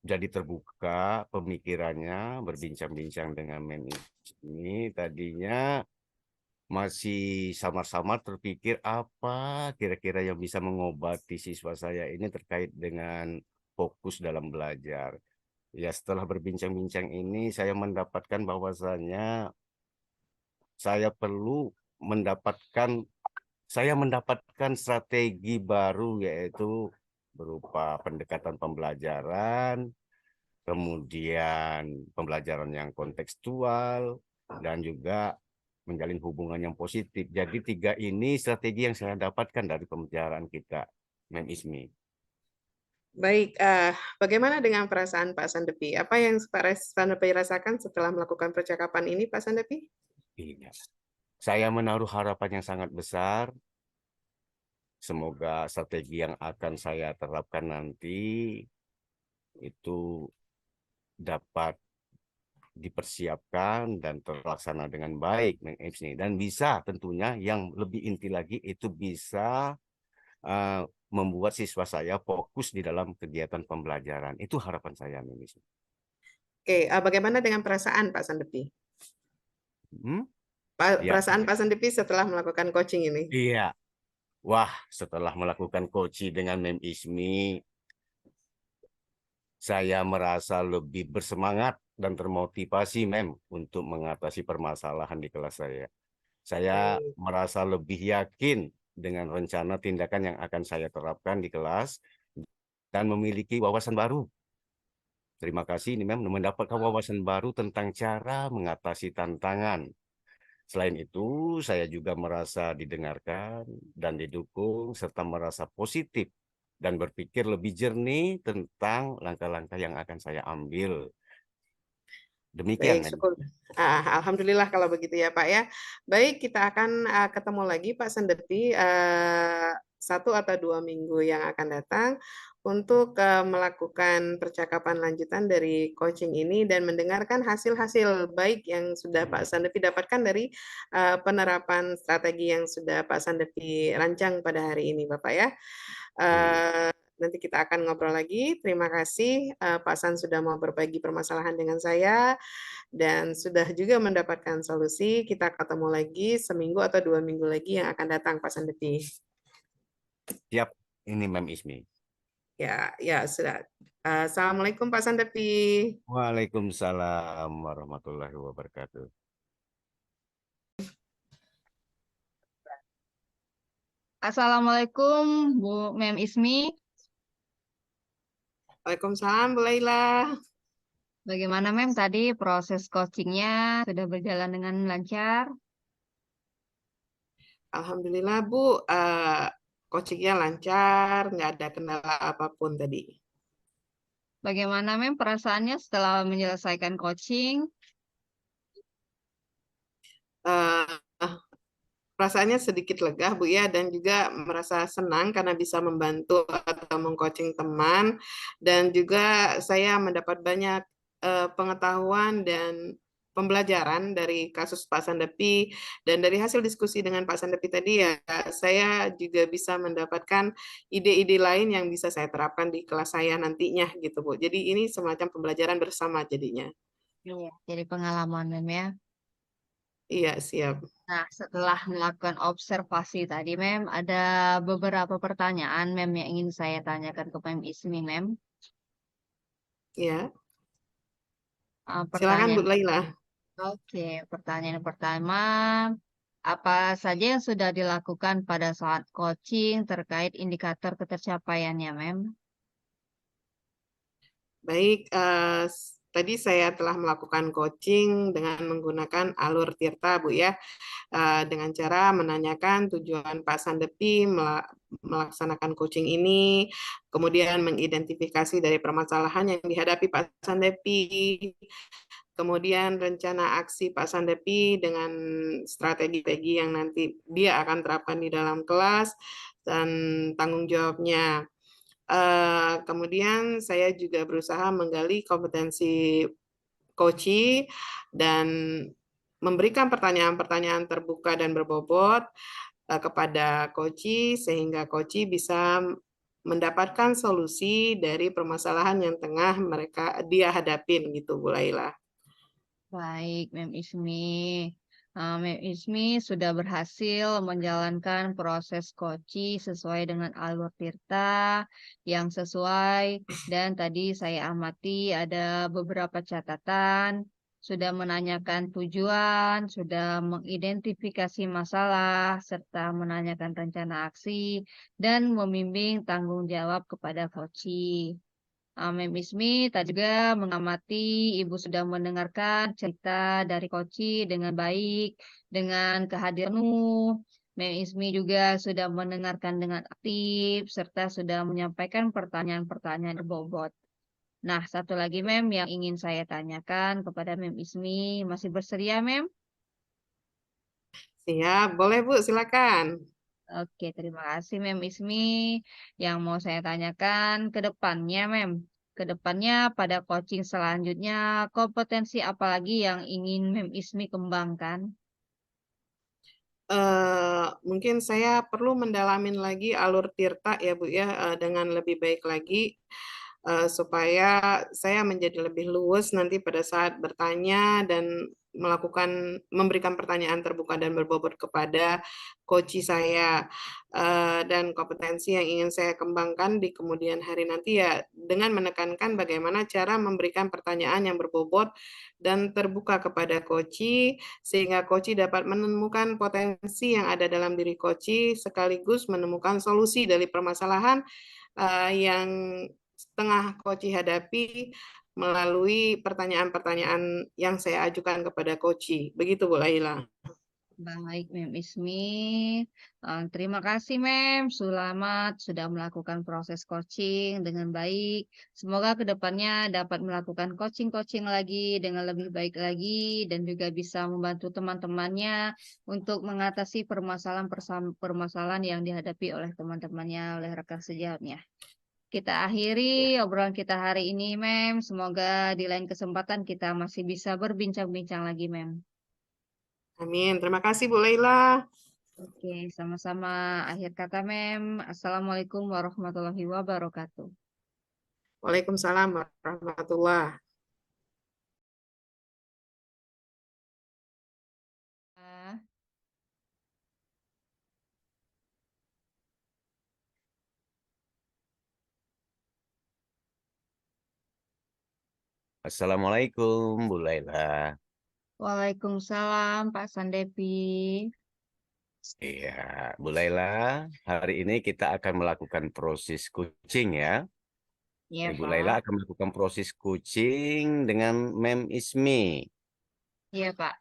jadi terbuka pemikirannya berbincang-bincang dengan ini tadinya masih samar-samar terpikir apa kira-kira yang bisa mengobati siswa saya ini terkait dengan fokus dalam belajar. Ya setelah berbincang-bincang ini saya mendapatkan bahwasannya saya perlu mendapatkan saya mendapatkan strategi baru yaitu berupa pendekatan pembelajaran, kemudian pembelajaran yang kontekstual, dan juga menjalin hubungan yang positif. Jadi 3 ini strategi yang saya dapatkan dari pembicaraan kita, Mem Ismi. Baik, bagaimana dengan perasaan Pak Sandepi? Apa yang Pak Sandepi rasakan setelah melakukan percakapan ini, Pak Sandepi? Iya. Saya menaruh harapan yang sangat besar. Semoga strategi yang akan saya terapkan nanti itu dapat dipersiapkan dan terlaksana dengan baik, dan bisa tentunya yang lebih inti lagi itu bisa uh, membuat siswa saya fokus di dalam kegiatan pembelajaran. Itu harapan saya, Mimis. Oke, bagaimana dengan perasaan Pak Sandepi? Hmm? Ya, Perasaan Pak Sandepi setelah melakukan coaching ini? iya. Wah, setelah melakukan coaching dengan Mem Ismi, saya merasa lebih bersemangat dan termotivasi, Mem, untuk mengatasi permasalahan di kelas saya. Saya Baik, merasa lebih yakin dengan rencana tindakan yang akan saya terapkan di kelas dan memiliki wawasan baru. Terima kasih, ini Mem, mendapatkan wawasan baru tentang cara mengatasi tantangan. Selain itu, saya juga merasa didengarkan dan didukung, serta merasa positif dan berpikir lebih jernih tentang langkah-langkah yang akan saya ambil. baik, Demikian, Mem. syukur. Alhamdulillah kalau begitu ya Pak ya. Baik, kita akan ketemu lagi Pak Sandepi 1 atau 2 minggu yang akan datang untuk melakukan percakapan lanjutan dari coaching ini dan mendengarkan hasil-hasil baik yang sudah Pak Sandepi dapatkan dari penerapan strategi yang sudah Pak Sandepi rancang pada hari ini Bapak ya. Nanti kita akan ngobrol lagi. Terima kasih Pak San sudah mau berbagi permasalahan dengan saya dan sudah juga mendapatkan solusi. Kita ketemu lagi seminggu atau 2 minggu lagi yang akan datang Pak Sandepi. Siap, ini Mem Ismi. Ya, ya sudah. Assalamualaikum Pak Sandepi. Waalaikumsalam warahmatullahi wabarakatuh. Assalamualaikum Bu Mem Ismi. Waalaikumsalam Bu Laila. Bagaimana Mem tadi proses coachingnya sudah berjalan dengan lancar? Alhamdulillah Bu, coachingnya lancar, nggak ada kendala apapun tadi. Bagaimana Mem perasaannya setelah menyelesaikan coaching? Eh, Perasaannya sedikit lega Bu ya dan juga merasa senang karena bisa membantu atau mengcoaching teman dan juga saya mendapat banyak pengetahuan dan pembelajaran dari kasus Pak Sandepi dan dari hasil diskusi dengan Pak Sandepi tadi ya saya juga bisa mendapatkan ide-ide lain yang bisa saya terapkan di kelas saya nantinya gitu Bu. Jadi ini semacam pembelajaran bersama jadinya. Iya. Jadi pengalaman Mem ya. Iya, siap. Nah, setelah melakukan observasi tadi, Mem, ada beberapa pertanyaan, Mem, yang ingin saya tanyakan ke Mem Ismi, Mem. Ya, silakan Bu Pertanyaan, Laila. oke, pertanyaan pertama, apa saja yang sudah dilakukan pada saat coaching terkait indikator ketercapaiannya, Mem? Baik, tadi saya telah melakukan coaching dengan menggunakan alur Tirta, Bu ya, dengan cara menanyakan tujuan Pak Sandepi melaksanakan coaching ini, kemudian mengidentifikasi dari permasalahan yang dihadapi Pak Sandepi, kemudian rencana aksi Pak Sandepi dengan strategi-strategi yang nanti dia akan terapkan di dalam kelas, dan tanggung jawabnya. Kemudian saya juga berusaha menggali kompetensi Koci dan memberikan pertanyaan-pertanyaan terbuka dan berbobot kepada Koci sehingga Koci bisa mendapatkan solusi dari permasalahan yang tengah dia hadapin gitu Bu Laila. Baik, Mem Ismi. Mem Ismi sudah berhasil menjalankan proses koci sesuai dengan alur Tirta yang sesuai dan tadi saya amati ada beberapa catatan, sudah menanyakan tujuan, sudah mengidentifikasi masalah, serta menanyakan rencana aksi, dan membimbing tanggung jawab kepada koci. Mem Ismi tadi juga mengamati Ibu sudah mendengarkan cerita dari Koci dengan baik, dengan kehadiran penuh. Mem Ismi juga sudah mendengarkan dengan aktif, serta sudah menyampaikan pertanyaan-pertanyaan berbobot. Nah, satu lagi Mem yang ingin saya tanyakan kepada Mem Ismi, masih bersedia Mem? Siap, boleh Bu, silakan. Oke, terima kasih Mem Ismi. Yang mau saya tanyakan ke depannya, Mem. Ke depannya pada coaching selanjutnya, kompetensi apa lagi yang ingin Mem Ismi kembangkan? Mungkin saya perlu mendalamin lagi alur Tirta ya Bu ya dengan lebih baik lagi supaya saya menjadi lebih luwes nanti pada saat bertanya dan memberikan pertanyaan terbuka dan berbobot kepada coach saya. Dan kompetensi yang ingin saya kembangkan di kemudian hari nanti ya dengan menekankan bagaimana cara memberikan pertanyaan yang berbobot dan terbuka kepada coach sehingga coach dapat menemukan potensi yang ada dalam diri coach sekaligus menemukan solusi dari permasalahan yang tengah coach hadapi melalui pertanyaan-pertanyaan yang saya ajukan kepada coach. Begitu Bu Laila. Baik, Mem Ismi. Terima kasih, Mem. Selamat sudah melakukan proses coaching dengan baik. Semoga kedepannya dapat melakukan coaching-coaching lagi dengan lebih baik lagi dan juga bisa membantu teman-temannya untuk mengatasi permasalahan yang dihadapi oleh teman-temannya, oleh rekan sejawatnya. Kita akhiri obrolan kita hari ini, Mem. Semoga di lain kesempatan kita masih bisa berbincang-bincang lagi, Mem. Amin. Terima kasih Bu Laila. Oke, sama-sama. Akhir kata, Mem. Assalamualaikum warahmatullahi wabarakatuh. Waalaikumsalam warahmatullahi. Assalamualaikum Bu Laila. Waalaikumsalam, Pak Sandepi. Iya, Bu Laila, hari ini kita akan melakukan proses coaching ya. Iya, Ibu Pak. Laila akan melakukan proses coaching dengan Mem Ismi. Iya, Pak.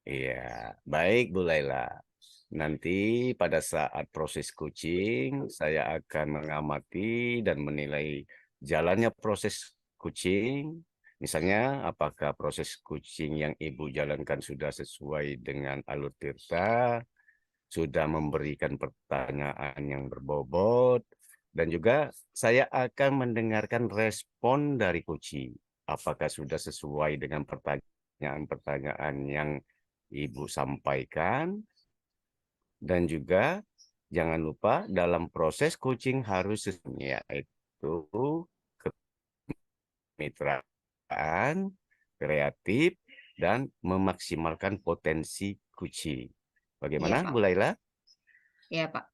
Iya, baik Bu Laila. Nanti pada saat proses coaching, saya akan mengamati dan menilai jalannya proses coaching. Misalnya, apakah proses coaching yang Ibu jalankan sudah sesuai dengan alur tirta, sudah memberikan pertanyaan yang berbobot, dan juga saya akan mendengarkan respon dari coaching. Apakah sudah sesuai dengan pertanyaan-pertanyaan yang Ibu sampaikan, dan juga jangan lupa dalam proses coaching harus yaitu kemitraan, kreatif, dan memaksimalkan potensi coaching. Iya, Bagaimana Pak. Bu Laila? Iya, Pak.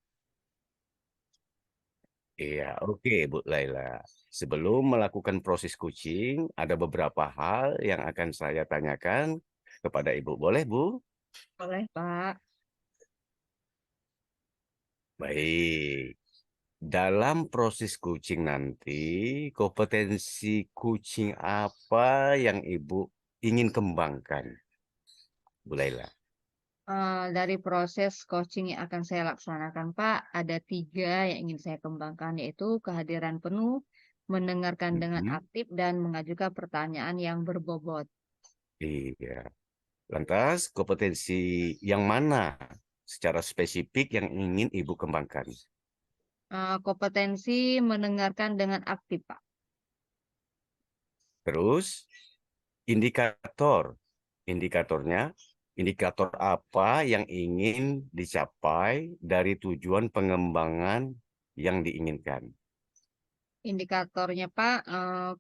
Iya, oke Bu Laila. Sebelum melakukan proses coaching, ada beberapa hal yang akan saya tanyakan kepada Ibu. Boleh, Bu? Boleh, Pak. Baik. Dalam proses coaching nanti, kompetensi coaching apa yang Ibu ingin kembangkan, Bu Laila? Dari proses coaching yang akan saya laksanakan, Pak, ada 3 yang ingin saya kembangkan, yaitu kehadiran penuh, mendengarkan dengan Mhm. aktif, dan mengajukan pertanyaan yang berbobot. Iya. Lantas, kompetensi yang mana secara spesifik yang ingin Ibu kembangkan? Kompetensi mendengarkan dengan aktif, Pak. Terus, indikatornya, indikator apa yang ingin dicapai dari tujuan pengembangan yang diinginkan? Indikatornya, Pak,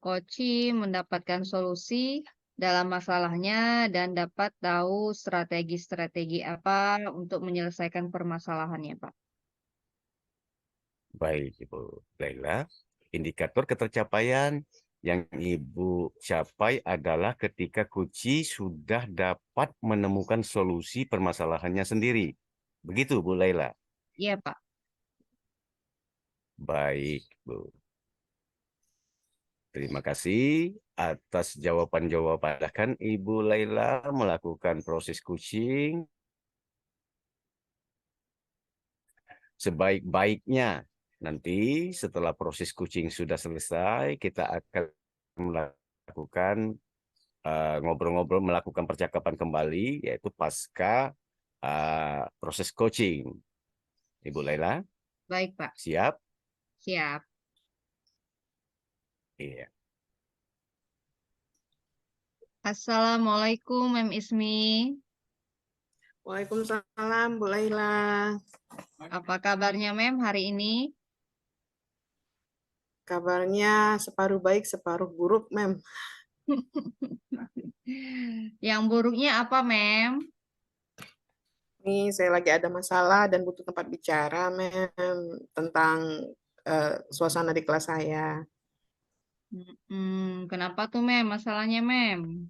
coaching mendapatkan solusi dalam masalahnya dan dapat tahu strategi-strategi apa untuk menyelesaikan permasalahannya, Pak. Baik, Ibu Laila. Indikator ketercapaian yang Ibu capai adalah ketika kunci sudah dapat menemukan solusi permasalahannya sendiri. Begitu, Bu Laila? Iya, Pak. Baik, Bu. Terima kasih atas jawaban-jawaban. Bahkan Ibu Laila melakukan proses coaching sebaik-baiknya. Nanti setelah proses coaching sudah selesai, kita akan melakukan ngobrol-ngobrol, melakukan percakapan kembali, yaitu pasca proses coaching. Ibu Laila, Baik, Pak. siap? Siap. Iya. Assalamualaikum, Mem Ismi. Waalaikumsalam Bu Laila. Apa kabarnya, Mem, hari ini? Kabarnya separuh baik, separuh buruk, Mem. Yang buruknya apa, Mem? Nih, saya lagi ada masalah dan butuh tempat bicara, tentang suasana di kelas saya. Kenapa tuh, Mem? Masalahnya, Mem?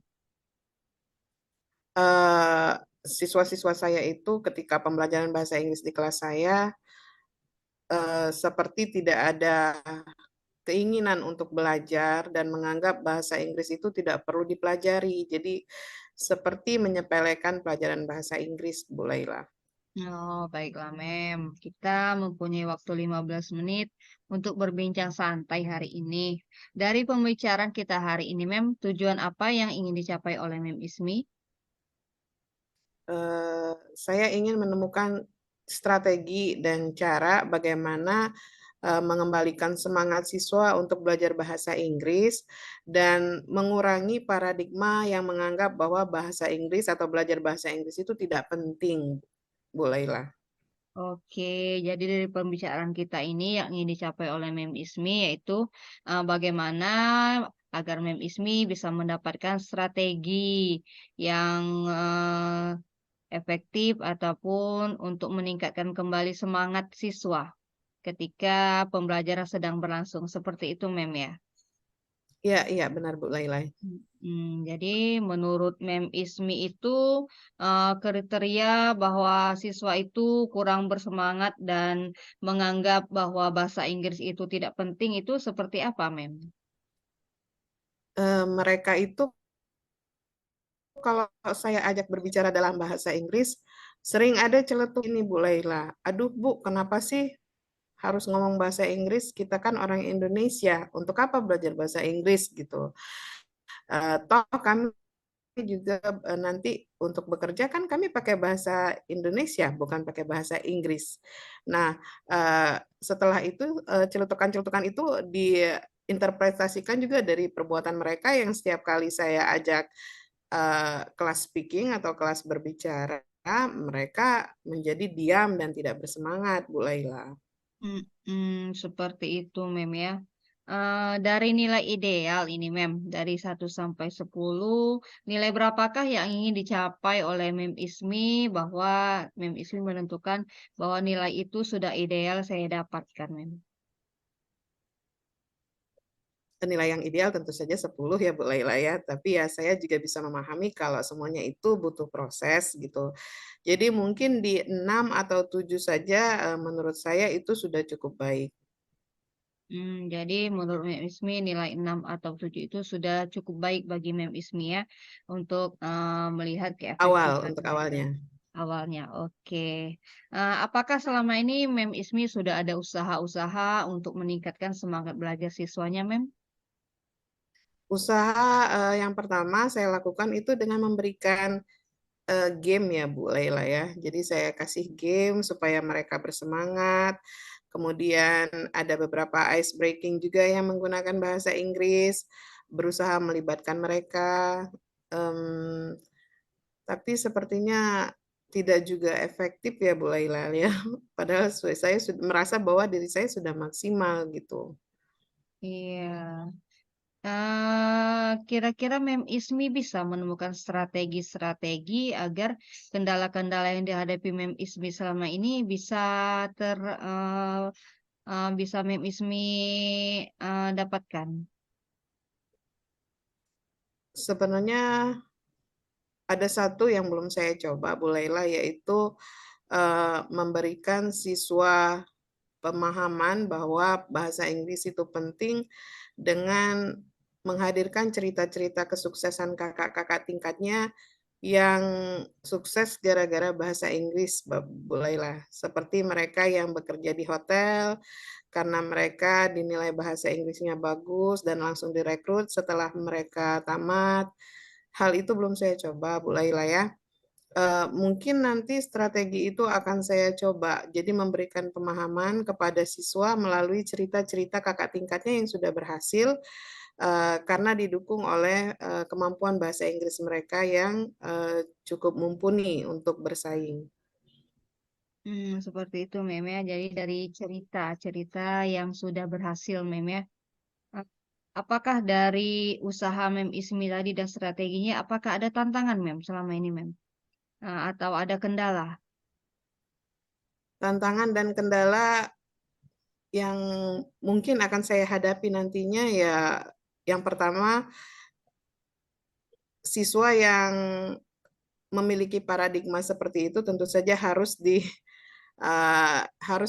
Eh, Siswa-siswa saya itu ketika pembelajaran bahasa Inggris di kelas saya seperti tidak ada keinginan untuk belajar dan menganggap bahasa Inggris itu tidak perlu dipelajari. Jadi seperti menyepelekan pelajaran bahasa Inggris, Bu Laila. Oh, baiklah, Mem. Kita mempunyai waktu 15 menit untuk berbincang santai hari ini. Dari pembicaraan kita hari ini, Mem, tujuan apa yang ingin dicapai oleh Mem Ismi? Saya ingin menemukan strategi dan cara bagaimana mengembalikan semangat siswa untuk belajar bahasa Inggris dan mengurangi paradigma yang menganggap bahwa bahasa Inggris atau belajar bahasa Inggris itu tidak penting, Bu Laila. Oke, jadi dari pembicaraan kita ini yang ingin dicapai oleh Mem Ismi yaitu bagaimana agar Mem Ismi bisa mendapatkan strategi yang efektif ataupun untuk meningkatkan kembali semangat siswa ketika pembelajaran sedang berlangsung. Seperti itu, Mem ya. Iya, iya benar Bu Laila. Jadi menurut Mem Ismi itu kriteria bahwa siswa itu kurang bersemangat dan menganggap bahwa bahasa Inggris itu tidak penting itu seperti apa, Mem? Mereka itu kalau saya ajak berbicara dalam bahasa Inggris, sering ada celetuk ini Bu Laila. Aduh Bu, kenapa sih harus ngomong bahasa Inggris? Kita kan orang Indonesia. Untuk apa belajar bahasa Inggris gitu? Toh kami juga nanti untuk bekerja kan kami pakai bahasa Indonesia, bukan pakai bahasa Inggris. Nah, setelah itu celutukan-celutukan itu diinterpretasikan juga dari perbuatan mereka yang setiap kali saya ajak kelas speaking atau kelas berbicara, mereka menjadi diam dan tidak bersemangat, Bu Laila. Seperti itu, Mem ya. Dari nilai ideal ini, Mem, dari 1 sampai 10, nilai berapakah yang ingin dicapai oleh Mem Ismi bahwa Mem Ismi menentukan bahwa nilai itu sudah ideal saya dapatkan, Mem? Nilai yang ideal tentu saja 10 ya Bu Laila ya, tapi ya saya juga bisa memahami kalau semuanya itu butuh proses gitu. Jadi mungkin di 6 atau 7 saja menurut saya itu sudah cukup baik. Jadi menurut Mem Ismi nilai 6 atau 7 itu sudah cukup baik bagi Mem Ismi ya untuk melihat Awal, keefektifan untuk mereka. awalnya. Awalnya, oke. Apakah selama ini Mem Ismi sudah ada usaha-usaha untuk meningkatkan semangat belajar siswanya, Mem? Usaha yang pertama saya lakukan itu dengan memberikan game ya Bu Laila ya. Jadi saya kasih game supaya mereka bersemangat. Kemudian ada beberapa ice breaking juga yang menggunakan bahasa Inggris, berusaha melibatkan mereka. Em, tapi sepertinya tidak juga efektif ya Bu Laila ya. Padahal saya sudah merasa bahwa diri saya sudah maksimal gitu. Iya. Kira-kira Mem Ismi bisa menemukan strategi-strategi agar kendala-kendala yang dihadapi Mem Ismi selama ini bisa ter eh, bisa Mem Ismi dapatkan. Sebenarnya ada satu yang belum saya coba Bu Laila yaitu memberikan siswa pemahaman bahwa bahasa Inggris itu penting dengan menghadirkan cerita-cerita kesuksesan kakak-kakak tingkatnya yang sukses gara-gara bahasa Inggris, Bu Laila. Seperti mereka yang bekerja di hotel karena mereka dinilai bahasa Inggrisnya bagus dan langsung direkrut setelah mereka tamat. Hal itu belum saya coba, Bu Laila ya. Mungkin nanti strategi itu akan saya coba. Jadi memberikan pemahaman kepada siswa melalui cerita-cerita kakak tingkatnya yang sudah berhasil karena didukung oleh kemampuan bahasa Inggris mereka yang cukup mumpuni untuk bersaing. Seperti itu Mem ya. Jadi dari cerita-cerita yang sudah berhasil Mem ya. apakah dari usaha Mem Ismi tadi dan strateginya, apakah ada tantangan Mem selama ini Mem? Atau ada kendala? Tantangan dan kendala yang mungkin akan saya hadapi nantinya ya, yang pertama, siswa yang memiliki paradigma seperti itu tentu saja harus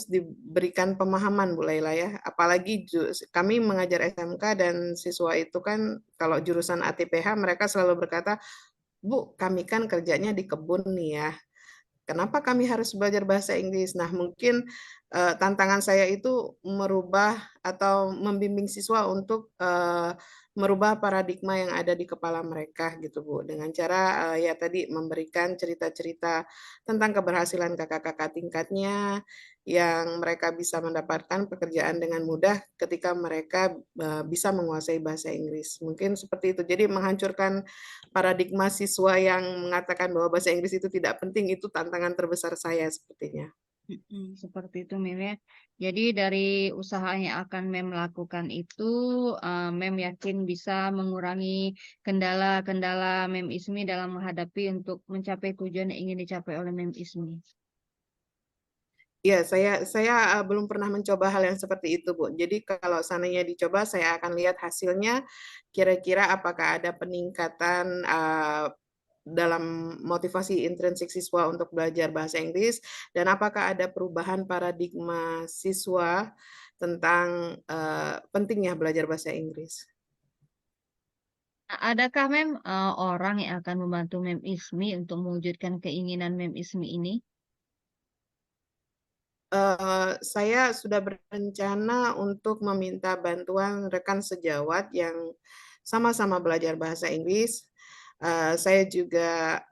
diberikan pemahaman Bu Laila ya. Apalagi kami mengajar SMK dan siswa itu kan kalau jurusan ATPH mereka selalu berkata, Bu, kami kan kerjanya di kebun nih ya. Kenapa kami harus belajar bahasa Inggris? Nah, mungkin tantangan saya itu merubah atau membimbing siswa untuk merubah paradigma yang ada di kepala mereka gitu Bu, dengan cara ya tadi memberikan cerita-cerita tentang keberhasilan kakak-kakak tingkatnya yang mereka bisa mendapatkan pekerjaan dengan mudah ketika mereka bisa menguasai bahasa Inggris. Mungkin seperti itu. Jadi menghancurkan paradigma siswa yang mengatakan bahwa bahasa Inggris itu tidak penting, itu tantangan terbesar saya sepertinya. Seperti itu Mem ya. Jadi dari usaha yang akan Mem lakukan itu, Mem yakin bisa mengurangi kendala-kendala Mem Ismi dalam menghadapi untuk mencapai tujuan yang ingin dicapai oleh Mem Ismi. Iya, saya belum pernah mencoba hal yang seperti itu, Bu. Jadi kalau seandainya dicoba, saya akan lihat hasilnya. Kira-kira apakah ada peningkatan dalam motivasi intrinsik siswa untuk belajar bahasa Inggris, dan apakah ada perubahan paradigma siswa tentang pentingnya belajar bahasa Inggris. Adakah Mem orang yang akan membantu Mem Ismi untuk mewujudkan keinginan Mem Ismi ini? Saya sudah berencana untuk meminta bantuan rekan sejawat yang sama-sama belajar bahasa Inggris. Saya juga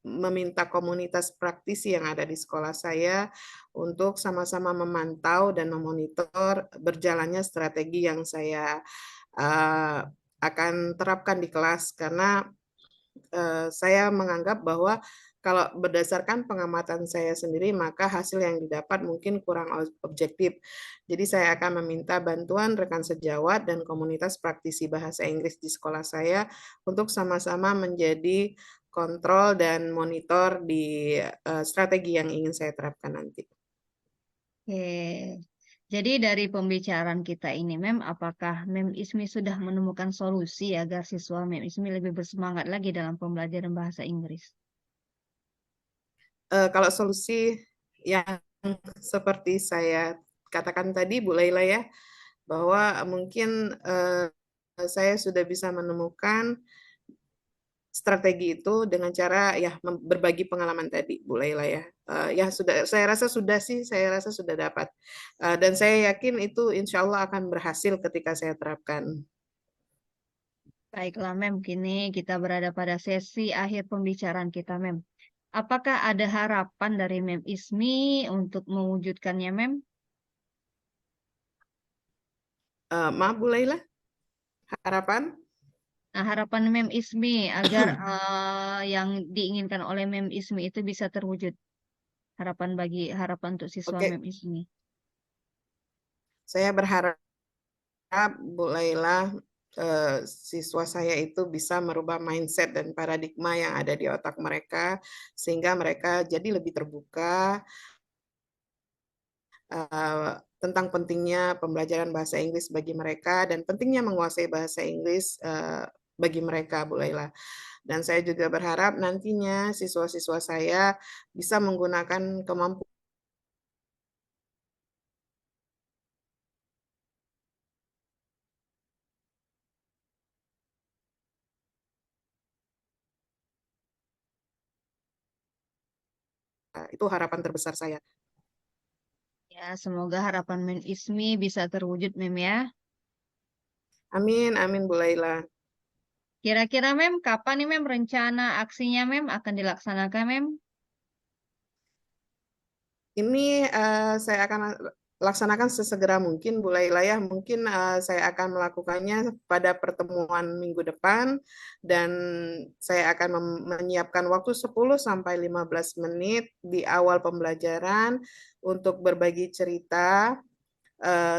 meminta komunitas praktisi yang ada di sekolah saya untuk sama-sama memantau dan memonitor berjalannya strategi yang saya akan terapkan di kelas, karena saya menganggap bahwa kalau berdasarkan pengamatan saya sendiri, maka hasil yang didapat mungkin kurang objektif. Jadi saya akan meminta bantuan rekan sejawat dan komunitas praktisi bahasa Inggris di sekolah saya untuk sama-sama menjadi kontrol dan monitor di strategi yang ingin saya terapkan nanti. Oke. Jadi dari pembicaraan kita ini, Mem, apakah Mem Ismi sudah menemukan solusi agar siswa Mem Ismi lebih bersemangat lagi dalam pembelajaran bahasa Inggris? Kalau solusi yang seperti saya katakan tadi, Bu Laila ya, bahwa mungkin saya sudah bisa menemukan strategi itu dengan cara ya berbagi pengalaman tadi, Bu Laila ya. Ya sudah, saya rasa sudah dapat. Dan saya yakin itu insya Allah akan berhasil ketika saya terapkan. Baiklah, Mem, kini kita berada pada sesi akhir pembicaraan kita, Mem. Apakah ada harapan dari Mem Ismi untuk mewujudkannya, Mem? Maaf Bu Laila, harapan? Nah, harapan Mem Ismi agar yang diinginkan oleh Mem Ismi itu bisa terwujud. Harapan untuk siswa Oke, Mem Ismi. saya berharap Bu Laila, siswa saya itu bisa merubah mindset dan paradigma yang ada di otak mereka, sehingga mereka jadi lebih terbuka tentang pentingnya pembelajaran bahasa Inggris bagi mereka dan pentingnya menguasai bahasa Inggris bagi mereka, Bu Laila. Dan saya juga berharap nantinya siswa-siswa saya bisa menggunakan kemampuan itu harapan terbesar saya. Ya, semoga harapan Mem Ismi bisa terwujud, Mem ya. Amin, amin Bu Laila. Kira-kira Mem, kapan nih Mem rencana aksinya Mem akan dilaksanakan Mem? Ini saya akan laksanakan sesegera mungkin, Bu Laila ya. Mungkin saya akan melakukannya pada pertemuan minggu depan, dan saya akan menyiapkan waktu 10-15 menit di awal pembelajaran untuk berbagi cerita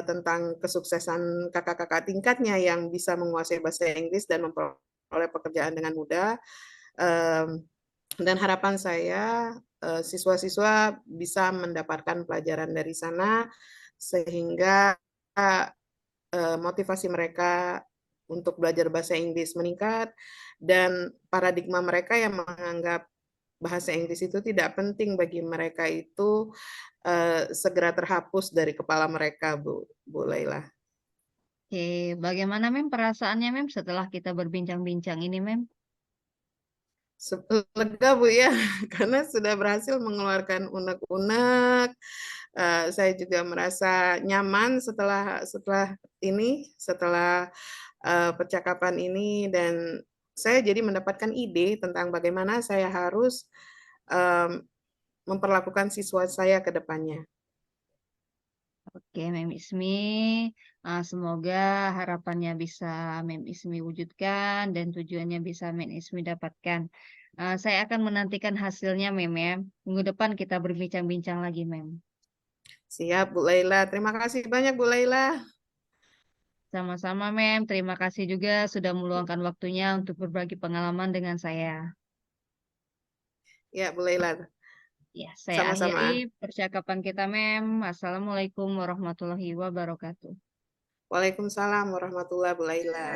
tentang kesuksesan kakak-kakak tingkatnya yang bisa menguasai bahasa Inggris dan memperoleh pekerjaan dengan mudah. Dan harapan saya siswa-siswa bisa mendapatkan pelajaran dari sana sehingga motivasi mereka untuk belajar bahasa Inggris meningkat dan paradigma mereka yang menganggap bahasa Inggris itu tidak penting bagi mereka itu segera terhapus dari kepala mereka, Bu Laila. Oke, bagaimana Mem perasaannya Mem setelah kita berbincang-bincang ini Mem? Lega Bu ya, karena sudah berhasil mengeluarkan unek-unek. Saya juga merasa nyaman setelah ini, setelah percakapan ini, dan saya jadi mendapatkan ide tentang bagaimana saya harus memperlakukan siswa saya ke depannya. Oke, Mem Ismi, semoga harapannya bisa Mem Ismi wujudkan dan tujuannya bisa Mem Ismi dapatkan. Saya akan menantikan hasilnya, Mem ya. Minggu depan kita berbincang-bincang lagi, Mem. Siap, Bu Laila. Terima kasih banyak, Bu Laila. Sama-sama, Mem. Terima kasih juga sudah meluangkan waktunya untuk berbagi pengalaman dengan saya. Ya, Bu Laila. Ya, saya Sama-sama. akhiri percakapan kita, Mem. Assalamualaikum warahmatullahi wabarakatuh. Waalaikumsalam warahmatullahi wabarakatuh, Bu Laila.